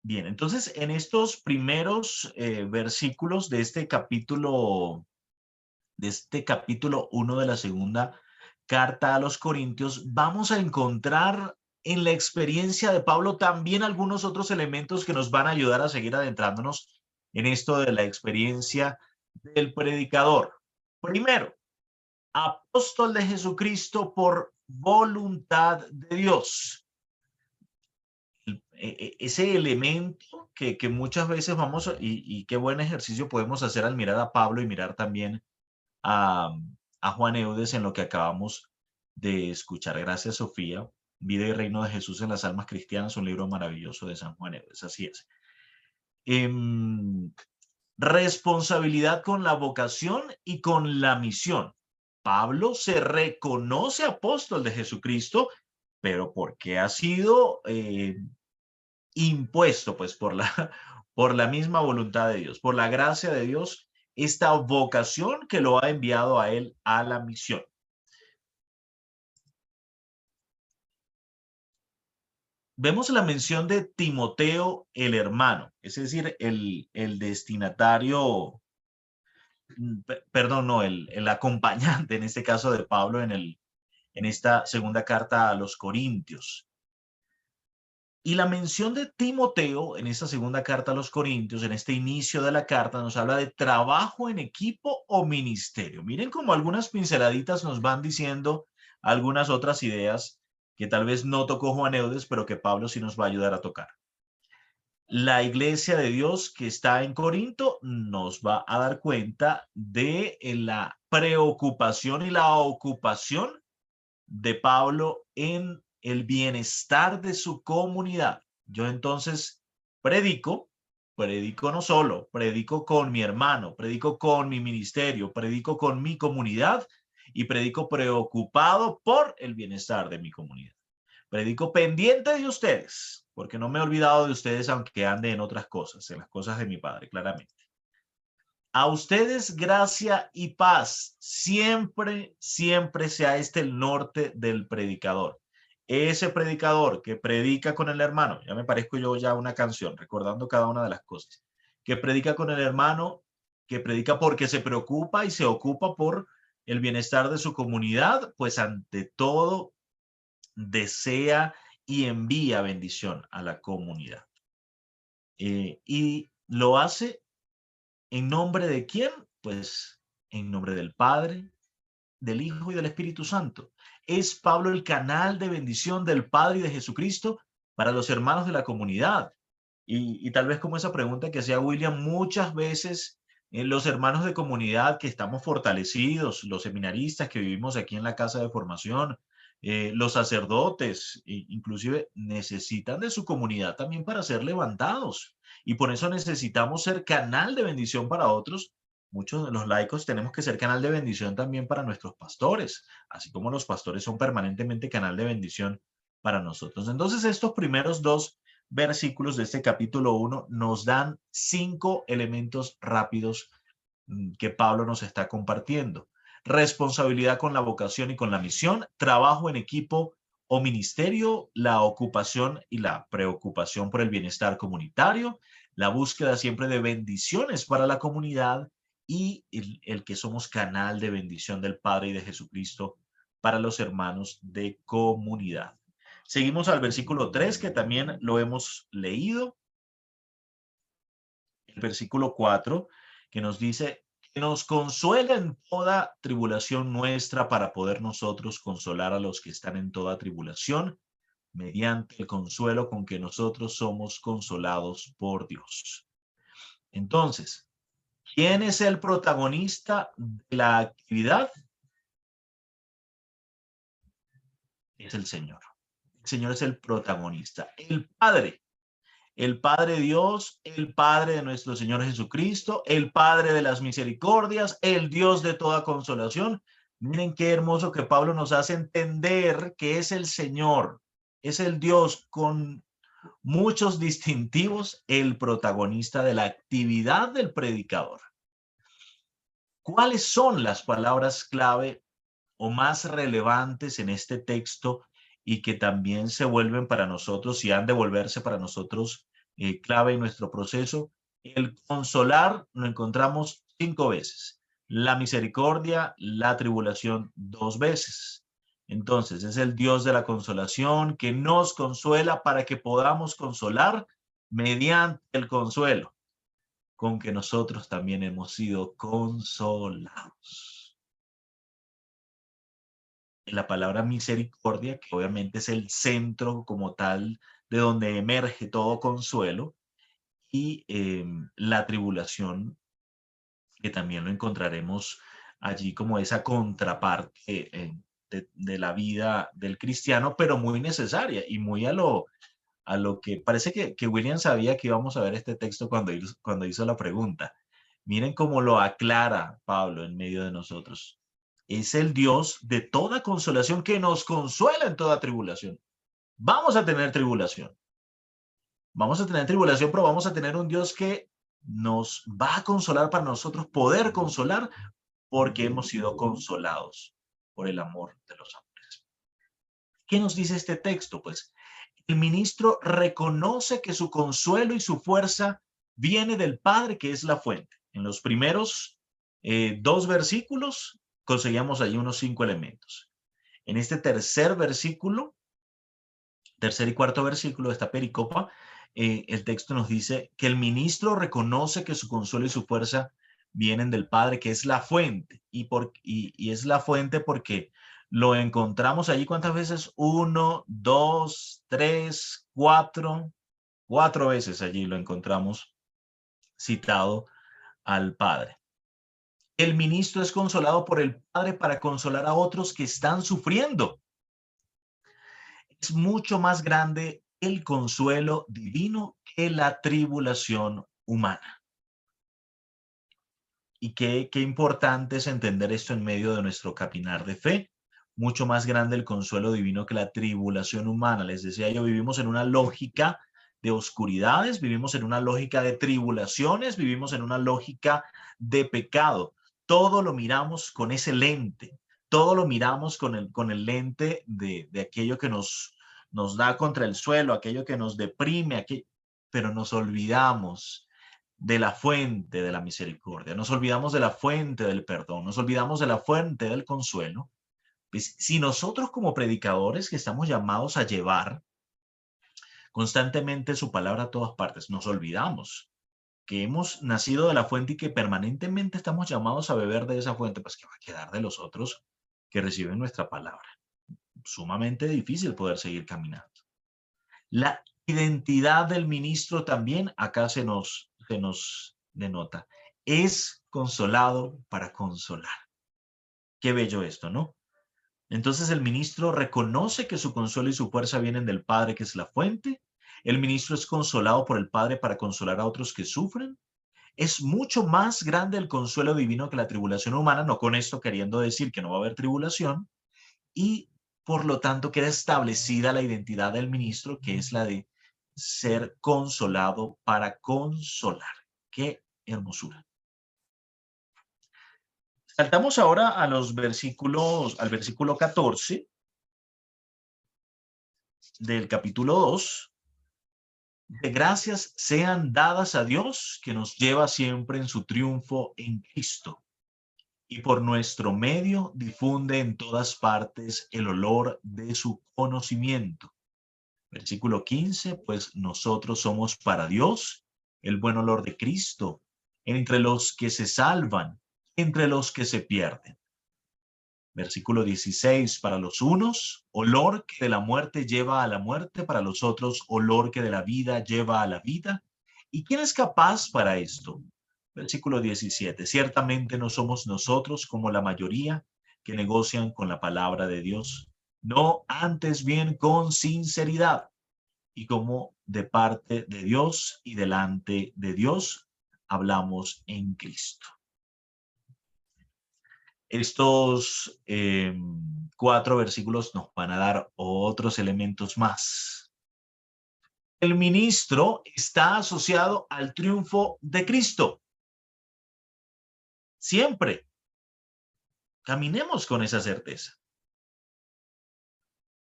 Bien, entonces en estos primeros versículos de este capítulo 1 de la 2ª carta a los Corintios, vamos a encontrar en la experiencia de Pablo también algunos otros elementos que nos van a ayudar a seguir adentrándonos en esto de la experiencia del predicador. Primero, apóstol de Jesucristo por voluntad de Dios. Ese elemento que muchas veces vamos, y qué buen ejercicio podemos hacer al mirar a Pablo y mirar también a Juan Eudes en lo que acabamos de escuchar. Gracias, Sofía. Vida y Reino de Jesús en las Almas Cristianas, un libro maravilloso de San Juan Eudes. Así es. Responsabilidad con la vocación y con la misión. Pablo se reconoce apóstol de Jesucristo, pero porque ha sido impuesto pues por la misma voluntad de Dios, por la gracia de Dios, esta vocación que lo ha enviado a él a la misión. Vemos la mención de Timoteo, el hermano, es decir, el destinatario, perdón, no, el acompañante en este caso de Pablo en esta 2ª carta a los Corintios. Y la mención de Timoteo en esta 2ª carta a los Corintios, en este inicio de la carta, nos habla de trabajo en equipo o ministerio. Miren cómo algunas pinceladitas nos van diciendo algunas otras ideas que tal vez no tocó Juan Eudes, pero que Pablo sí nos va a ayudar a tocar. La iglesia de Dios que está en Corinto nos va a dar cuenta de la preocupación y la ocupación de Pablo en el bienestar de su comunidad. Yo entonces predico no solo, predico con mi hermano, predico con mi ministerio, predico con mi comunidad y predico preocupado por el bienestar de mi comunidad. Predico pendiente de ustedes, porque no me he olvidado de ustedes aunque ande en otras cosas, en las cosas de mi Padre, claramente. A ustedes gracia y paz. Siempre, siempre sea este el norte del predicador. Ese predicador que predica con el hermano, ya me parezco yo ya una canción, recordando cada una de las cosas, que predica con el hermano, que predica porque se preocupa y se ocupa por el bienestar de su comunidad, pues ante todo desea y envía bendición a la comunidad. Y lo hace ¿En nombre de quién? Pues en nombre del Padre, del Hijo y del Espíritu Santo. ¿Es Pablo el canal de bendición del Padre y de Jesucristo para los hermanos de la comunidad? Y tal vez como esa pregunta que hacía William, muchas veces los hermanos de comunidad que estamos fortalecidos, los seminaristas que vivimos aquí en la casa de formación, los sacerdotes, inclusive necesitan de su comunidad también para ser levantados. Y por eso necesitamos ser canal de bendición para otros. Muchos de los laicos tenemos que ser canal de bendición también para nuestros pastores, así como los pastores son permanentemente canal de bendición para nosotros. Entonces, estos primeros dos versículos de este capítulo 1 nos dan 5 elementos rápidos que Pablo nos está compartiendo. Responsabilidad con la vocación y con la misión, trabajo en equipo o ministerio, la ocupación y la preocupación por el bienestar comunitario, la búsqueda siempre de bendiciones para la comunidad y el que somos canal de bendición del Padre y de Jesucristo para los hermanos de comunidad. Seguimos al versículo 3, que también lo hemos leído. El versículo 4, que nos dice que nos consuela en toda tribulación nuestra para poder nosotros consolar a los que están en toda tribulación mediante el consuelo con que nosotros somos consolados por Dios. Entonces, ¿quién es el protagonista de la actividad? Es el Señor. El Señor es el protagonista. El Padre Dios, el Padre de nuestro Señor Jesucristo, el Padre de las misericordias, el Dios de toda consolación. Miren qué hermoso que Pablo nos hace entender que es el Señor, es el Dios con muchos distintivos, el protagonista de la actividad del predicador. ¿Cuáles son las palabras clave o más relevantes en este texto y que también se vuelven para nosotros y han de volverse para nosotros clave en nuestro proceso? El consolar lo encontramos 5 veces, la misericordia, la tribulación 2 veces. Entonces es el Dios de la consolación que nos consuela para que podamos consolar mediante el consuelo con que nosotros también hemos sido consolados. La palabra misericordia, que obviamente es el centro como tal de donde emerge todo consuelo, y la tribulación, que también lo encontraremos allí como esa contraparte de la vida del cristiano, pero muy necesaria y muy a lo que parece que William sabía que íbamos a ver este texto cuando hizo la pregunta. Miren cómo lo aclara Pablo en medio de nosotros. Es el Dios de toda consolación que nos consuela en toda tribulación. Vamos a tener tribulación. Vamos a tener tribulación, pero vamos a tener un Dios que nos va a consolar para nosotros poder consolar porque hemos sido consolados por el amor de los hombres. ¿Qué nos dice este texto? Pues el ministro reconoce que su consuelo y su fuerza viene del Padre, que es la fuente. En los primeros 2 versículos conseguíamos allí unos 5 elementos. En este tercer versículo, tercer y cuarto versículo de esta pericopa, el texto nos dice que el ministro reconoce que su consuelo y su fuerza vienen del Padre, que es la fuente. Y es la fuente porque lo encontramos allí, ¿cuántas veces? 1, 2, 3, 4. 4 veces allí lo encontramos citado al Padre. El ministro es consolado por el Padre para consolar a otros que están sufriendo. Es mucho más grande el consuelo divino que la tribulación humana. Y qué importante es entender esto en medio de nuestro caminar de fe. Mucho más grande el consuelo divino que la tribulación humana. Les decía yo, vivimos en una lógica de oscuridades, vivimos en una lógica de tribulaciones, vivimos en una lógica de pecado. Todo lo miramos con ese lente, todo lo miramos con el lente de aquello que nos da contra el suelo, aquello que nos deprime, pero nos olvidamos de la fuente de la misericordia, nos olvidamos de la fuente del perdón, nos olvidamos de la fuente del consuelo. Pues, si nosotros como predicadores que estamos llamados a llevar constantemente su palabra a todas partes, nos olvidamos que hemos nacido de la fuente y que permanentemente estamos llamados a beber de esa fuente, pues ¿qué va a quedar de los otros que reciben nuestra palabra? Sumamente difícil poder seguir caminando. La identidad del ministro también acá se nos denota. Es consolado para consolar. Qué bello esto, ¿no? Entonces el ministro reconoce que su consuelo y su fuerza vienen del Padre, que es la fuente. El ministro es consolado por el Padre para consolar a otros que sufren. Es mucho más grande el consuelo divino que la tribulación humana, no con esto queriendo decir que no va a haber tribulación, y por lo tanto queda establecida la identidad del ministro, que es la de ser consolado para consolar. ¡Qué hermosura! Saltamos ahora a los versículos, al versículo 14 del capítulo 2. De gracias sean dadas a Dios, que nos lleva siempre en su triunfo en Cristo, y por nuestro medio difunde en todas partes el olor de su conocimiento. Versículo 15, pues nosotros somos para Dios el buen olor de Cristo, entre los que se salvan, entre los que se pierden. Versículo 16, para los unos, olor que de la muerte lleva a la muerte, para los otros, olor que de la vida lleva a la vida. ¿Y quién es capaz para esto? Versículo 17, ciertamente no somos nosotros como la mayoría que negocian con la palabra de Dios, no, antes bien con sinceridad y como de parte de Dios y delante de Dios hablamos en Cristo. Estos 4 versículos nos van a dar otros elementos más. El ministro está asociado al triunfo de Cristo. Siempre. Caminemos con esa certeza.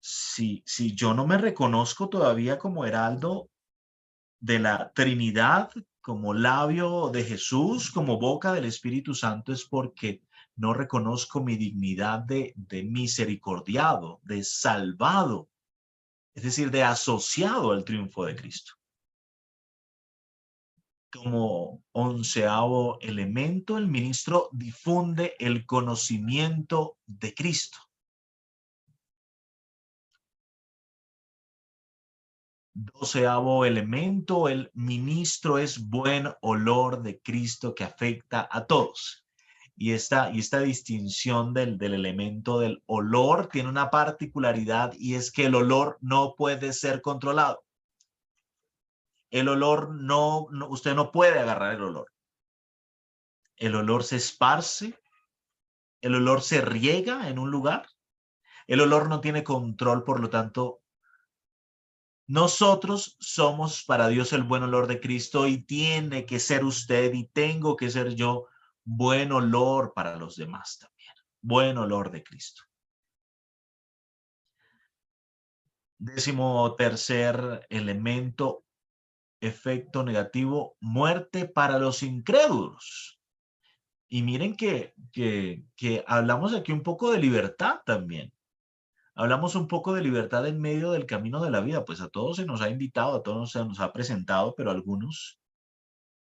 Si yo no me reconozco todavía como heraldo de la Trinidad, como labio de Jesús, como boca del Espíritu Santo, es porque no reconozco mi dignidad de misericordiado, de salvado, es decir, de asociado al triunfo de Cristo. Como 11º elemento, el ministro difunde el conocimiento de Cristo. 12º elemento, el ministro es buen olor de Cristo que afecta a todos. Y esta distinción del elemento del olor tiene una particularidad, y es que el olor no puede ser controlado. El olor usted no puede agarrar el olor. El olor se esparce, el olor se riega en un lugar, el olor no tiene control, por lo tanto, nosotros somos para Dios el buen olor de Cristo, y tiene que ser usted y tengo que ser yo buen olor para los demás también. Buen olor de Cristo. 13º elemento, efecto negativo, muerte para los incrédulos. Y miren que hablamos aquí un poco de libertad también. Hablamos un poco de libertad en medio del camino de la vida. Pues a todos se nos ha invitado, a todos se nos ha presentado, pero algunos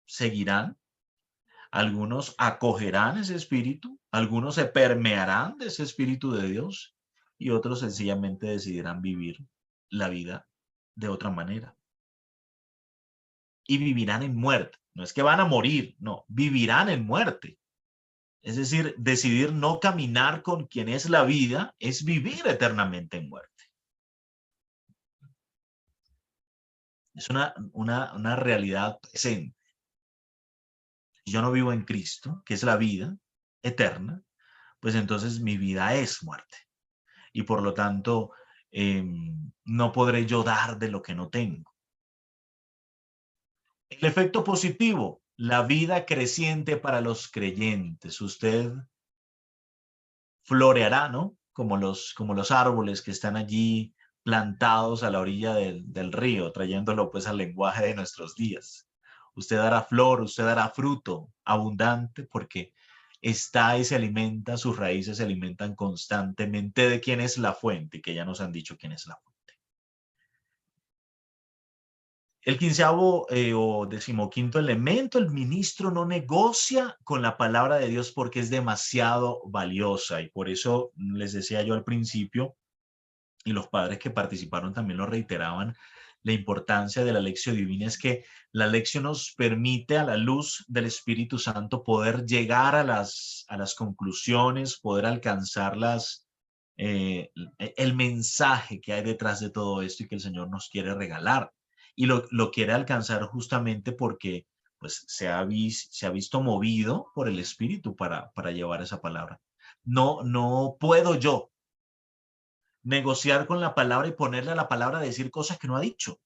seguirán, algunos acogerán ese espíritu, algunos se permearán de ese espíritu de Dios, y otros sencillamente decidirán vivir la vida de otra manera. Y vivirán en muerte. No es que van a morir, no, vivirán en muerte. Es decir, decidir no caminar con quien es la vida es vivir eternamente en muerte. Es una realidad presente. Si yo no vivo en Cristo, que es la vida eterna, pues entonces mi vida es muerte. Y por lo tanto, no podré yo dar de lo que no tengo. El efecto positivo, la vida creciente para los creyentes. Usted floreará, ¿no? Como los árboles que están allí plantados a la orilla del río, trayéndolo pues al lenguaje de nuestros días. Usted dará flor, usted dará fruto abundante, porque está y se alimenta, sus raíces se alimentan constantemente de quién es la fuente, que ya nos han dicho quién es la fuente. El 15º o 15º elemento, el ministro no negocia con la palabra de Dios porque es demasiado valiosa, y por eso les decía yo al principio, y los padres que participaron también lo reiteraban, la importancia de la lección divina es que la lección nos permite a la luz del Espíritu Santo poder llegar a las conclusiones, poder alcanzar el mensaje que hay detrás de todo esto y que el Señor nos quiere regalar. Y lo quiere alcanzar justamente porque pues, se ha visto movido por el Espíritu para llevar esa palabra. No puedo yo negociar con la palabra y ponerle a la palabra a decir cosas que no ha dicho.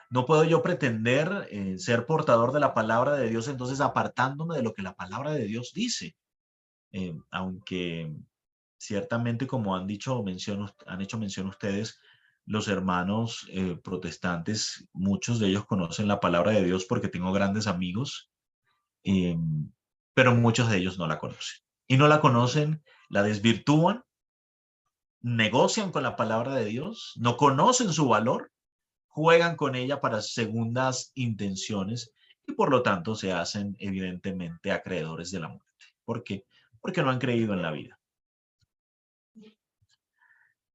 No puedo yo pretender ser portador de la palabra de Dios, entonces apartándome de lo que la palabra de Dios dice. Aunque ciertamente, como han hecho mención ustedes, los hermanos protestantes, muchos de ellos conocen la palabra de Dios porque tengo grandes amigos, pero muchos de ellos no la conocen. Y no la conocen, la desvirtúan, negocian con la palabra de Dios, no conocen su valor, juegan con ella para segundas intenciones y por lo tanto se hacen evidentemente acreedores de la muerte. ¿Por qué? Porque no han creído en la vida.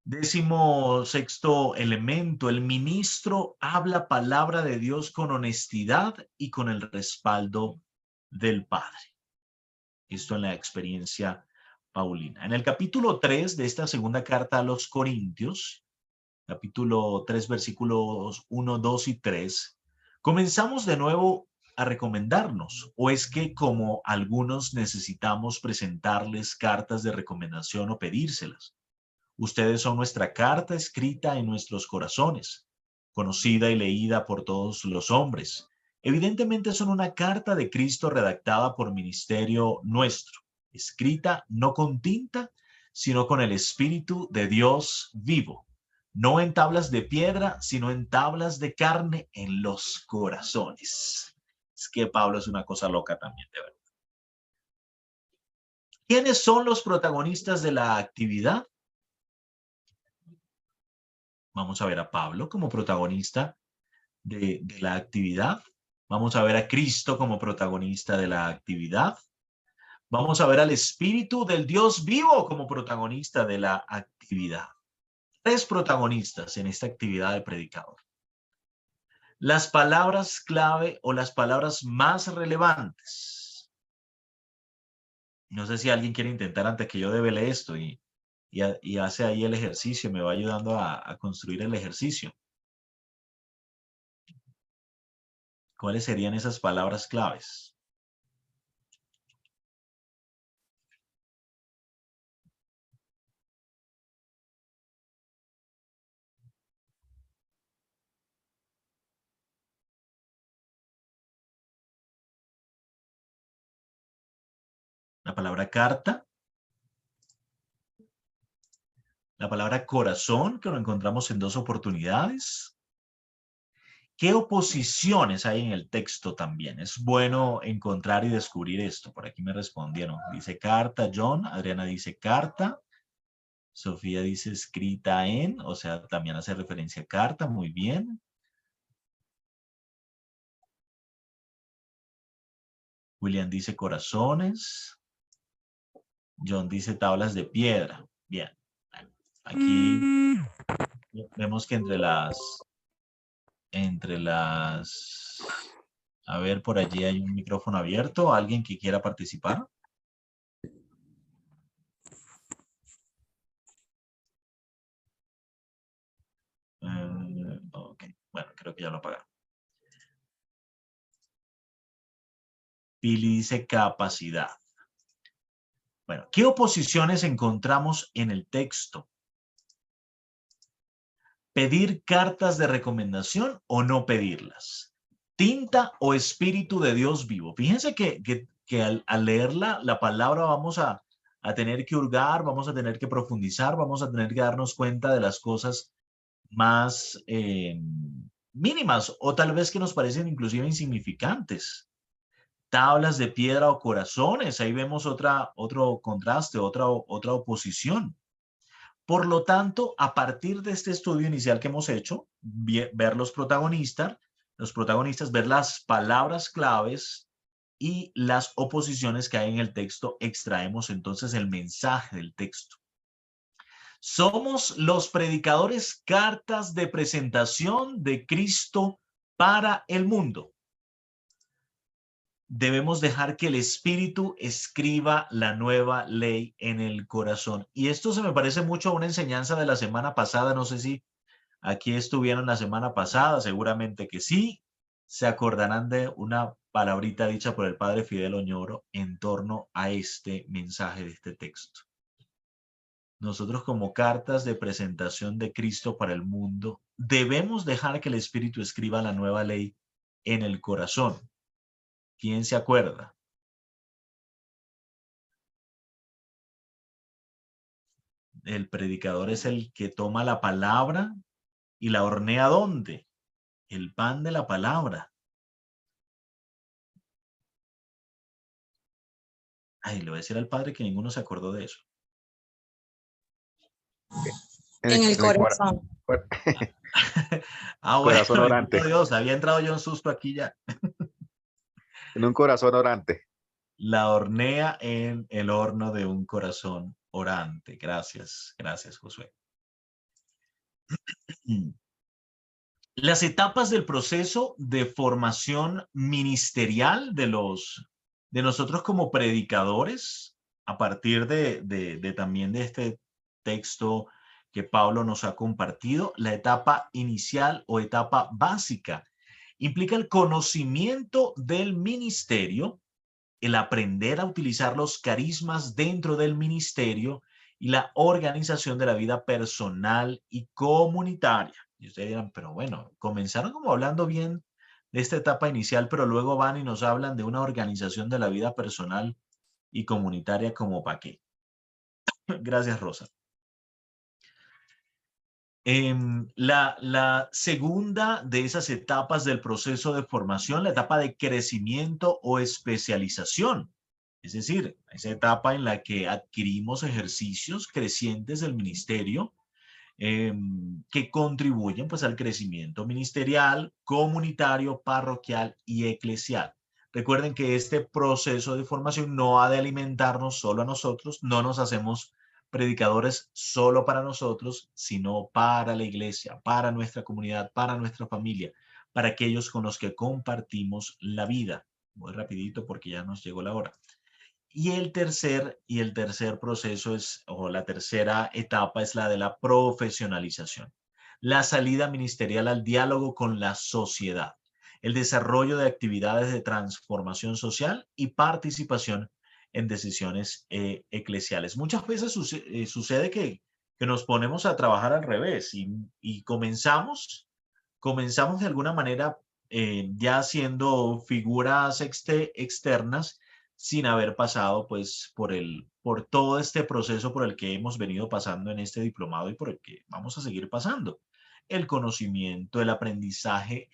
16º elemento, el ministro habla palabra de Dios con honestidad y con el respaldo del Padre. Esto en la experiencia paulina. En el capítulo 3 de esta segunda carta a los Corintios, capítulo 3, versículos 1, 2 y 3, comenzamos de nuevo a recomendarnos, o es que como algunos necesitamos presentarles cartas de recomendación o pedírselas. Ustedes son nuestra carta escrita en nuestros corazones, conocida y leída por todos los hombres. Evidentemente son una carta de Cristo redactada por ministerio nuestro, escrita no con tinta, sino con el Espíritu de Dios vivo, no en tablas de piedra, sino en tablas de carne en los corazones. Es que Pablo es una cosa loca también, de verdad. ¿Quiénes son los protagonistas de la actividad? Vamos a ver a Pablo como protagonista de la actividad. Vamos a ver a Cristo como protagonista de la actividad. Vamos a ver al Espíritu del Dios vivo como protagonista de la actividad. 3 protagonistas en esta actividad de predicador. Las palabras clave o las palabras más relevantes. No sé si alguien quiere intentar antes que yo devele esto y hace ahí el ejercicio, me va ayudando a construir el ejercicio. ¿Cuáles serían esas palabras claves? La palabra carta. La palabra corazón, que lo encontramos en 2 oportunidades. ¿Qué oposiciones hay en el texto también? Es bueno encontrar y descubrir esto. Por aquí me respondieron. Dice carta, John. Adriana dice carta. Sofía dice escrita en, o sea, también hace referencia a carta. Muy bien. William dice corazones. John dice tablas de piedra. Bien. Aquí vemos que a ver, por allí hay un micrófono abierto. ¿Alguien que quiera participar? Ok, bueno, creo que ya lo apagaron. Pili dice capacidad. Bueno, ¿qué oposiciones encontramos en el texto? ¿Pedir cartas de recomendación o no pedirlas? ¿Tinta o espíritu de Dios vivo? Fíjense que al leer la palabra vamos a tener que hurgar, vamos a tener que profundizar, vamos a tener que darnos cuenta de las cosas más mínimas o tal vez que nos parecen inclusive insignificantes. Tablas de piedra o corazones, ahí vemos otro contraste, otra oposición. Por lo tanto, a partir de este estudio inicial que hemos hecho, ver los protagonistas, los protagonistas, ver las palabras claves y las oposiciones que hay en el texto. Extraemos entonces el mensaje del texto. Somos los predicadores, cartas de presentación de Cristo para el mundo. Debemos dejar que el Espíritu escriba la nueva ley en el corazón. Y esto se me parece mucho a una enseñanza de la semana pasada. No sé si aquí estuvieron la semana pasada, seguramente que sí. Se acordarán de una palabrita dicha por el padre Fidel Oñoro en torno a este mensaje de este texto. Nosotros, como cartas de presentación de Cristo para el mundo, debemos dejar que el Espíritu escriba la nueva ley en el corazón. ¿Quién se acuerda? El predicador es el que toma la palabra y la hornea ¿dónde? El pan de la palabra. Ay, le voy a decir al padre que ninguno se acordó de eso. En el corazón. Ah, bueno, Corazón orante. Dios, había entrado yo en susto aquí ya. En un corazón orante. La hornea en el horno de un corazón orante. Gracias, gracias, Josué. Las etapas del proceso de formación ministerial de nosotros como predicadores, a partir también de este texto que Pablo nos ha compartido, la etapa inicial o etapa básica implica el conocimiento del ministerio, el aprender a utilizar los carismas dentro del ministerio y la organización de la vida personal y comunitaria. Y ustedes dirán, pero bueno, comenzaron como hablando bien de esta etapa inicial, pero luego van y nos hablan de una organización de la vida personal y comunitaria, ¿como para qué? Gracias, Rosa. La segunda de esas etapas del proceso de formación, la etapa de crecimiento o especialización. Es decir, esa etapa en la que adquirimos ejercicios crecientes del ministerio que contribuyen pues al crecimiento ministerial, comunitario, parroquial y eclesial. Recuerden que este proceso de formación no ha de alimentarnos solo a nosotros, no nos hacemos predicadores solo para nosotros, sino para la iglesia, para nuestra comunidad, para nuestra familia, para aquellos con los que compartimos la vida. Muy rapidito porque ya nos llegó la hora. Y el tercer proceso o la tercera etapa es la de la profesionalización. La salida ministerial al diálogo con la sociedad, el desarrollo de actividades de transformación social y participación en decisiones eclesiales. Muchas veces sucede que nos ponemos a trabajar al revés y comenzamos de alguna manera ya siendo figuras externas, sin haber pasado pues por todo este proceso por el que hemos venido pasando en este diplomado y por el que vamos a seguir pasando. El conocimiento, el aprendizaje,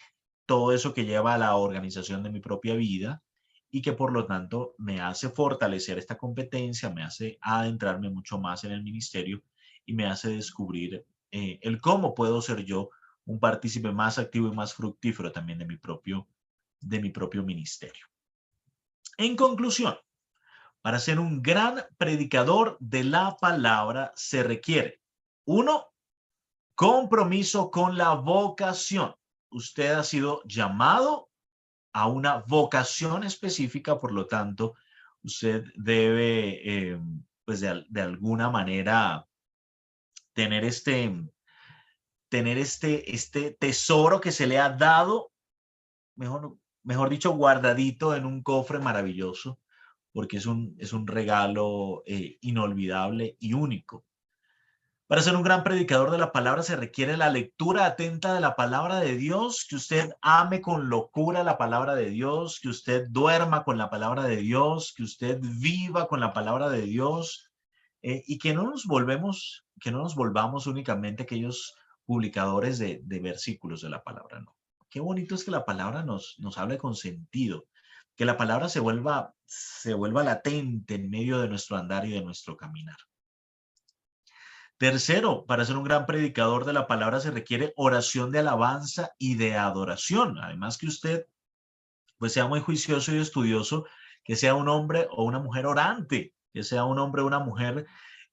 todo eso que lleva a la organización de mi propia vida y que por lo tanto me hace fortalecer esta competencia, me hace adentrarme mucho más en el ministerio y me hace descubrir el cómo puedo ser yo un partícipe más activo y más fructífero también de mi propio ministerio. En conclusión, para ser un gran predicador de la palabra se requiere, 1, compromiso con la vocación. Usted ha sido llamado a una vocación específica, por lo tanto, usted debe, pues de alguna manera, tener este tesoro que se le ha dado, mejor dicho, guardadito en un cofre maravilloso, porque es un regalo inolvidable y único. Para ser un gran predicador de la palabra se requiere la lectura atenta de la palabra de Dios, que usted ame con locura la palabra de Dios, que usted duerma con la palabra de Dios, que usted viva con la palabra de Dios y que no nos volvamos únicamente aquellos publicadores de versículos de la palabra, no. Qué bonito es que la palabra nos hable con sentido, que la palabra se vuelva latente en medio de nuestro andar y de nuestro caminar. Tercero, para ser un gran predicador de la palabra se requiere oración de alabanza y de adoración. Además que usted pues sea muy juicioso y estudioso, que sea un hombre o una mujer orante, que sea un hombre o una mujer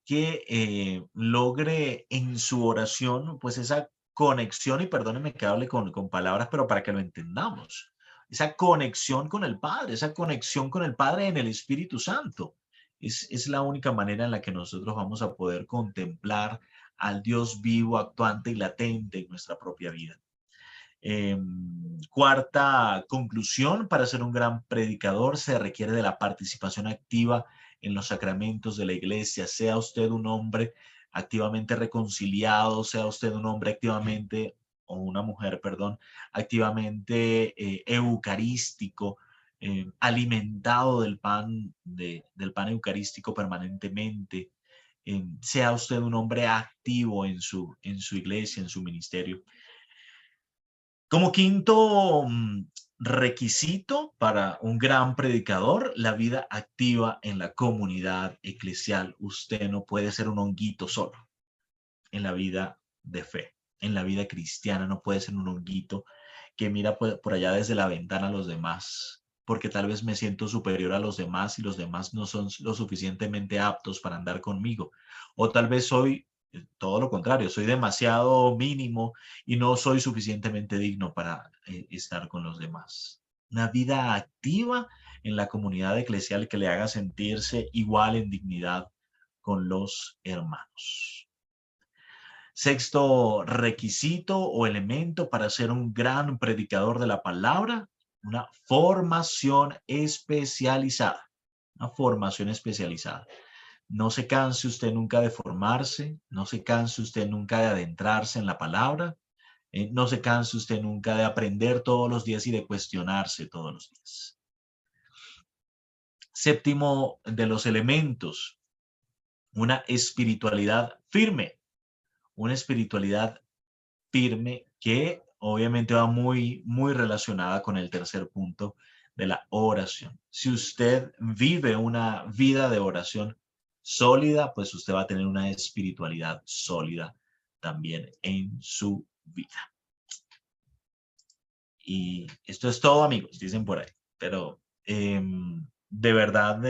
que logre en su oración pues esa conexión, y perdónenme que hable con palabras, pero para que lo entendamos, esa conexión con el Padre, esa conexión con el Padre en el Espíritu Santo. Es la única manera en la que nosotros vamos a poder contemplar al Dios vivo, actuante y latente en nuestra propia vida. Cuarta conclusión, para ser un gran predicador se requiere de la participación activa en los sacramentos de la iglesia. Sea usted un hombre activamente reconciliado, sea usted un hombre activamente, o una mujer, perdón, activamente eucarístico, alimentado del pan, del pan eucarístico permanentemente. Sea usted un hombre activo en su iglesia, en su ministerio. Como quinto requisito para un gran predicador, la vida activa en la comunidad eclesial. Usted no puede ser un honguito solo en la vida de fe, en la vida cristiana. No puede ser un honguito que mira por allá desde la ventana a los demás, porque tal vez me siento superior a los demás y los demás no son lo suficientemente aptos para andar conmigo. O tal vez soy todo lo contrario, soy demasiado mínimo y no soy suficientemente digno para estar con los demás. Una vida activa en la comunidad eclesial que le haga sentirse igual en dignidad con los hermanos. Sexto requisito o elemento para ser un gran predicador de la palabra, una formación especializada. Una formación especializada. No se canse usted nunca de formarse, no se canse usted nunca de adentrarse en la palabra, no se canse usted nunca de aprender todos los días y de cuestionarse todos los días. Séptimo de los elementos, una espiritualidad firme. Una espiritualidad firme que obviamente va muy relacionada con el tercer punto de la oración. Si usted vive una vida de oración sólida, pues usted va a tener una espiritualidad sólida también en su vida. Y esto es todo, amigos, dicen por ahí. Pero de verdad,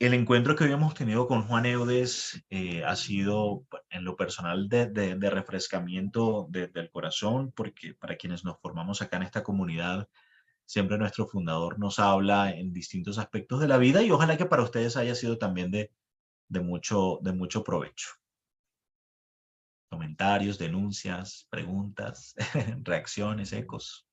el encuentro que hoy hemos tenido con Juan Eudes ha sido en lo personal de refrescamiento del corazón, porque para quienes nos formamos acá en esta comunidad, siempre nuestro fundador nos habla en distintos aspectos de la vida, y ojalá que para ustedes haya sido también de mucho provecho. Comentarios, denuncias, preguntas, reacciones, ecos.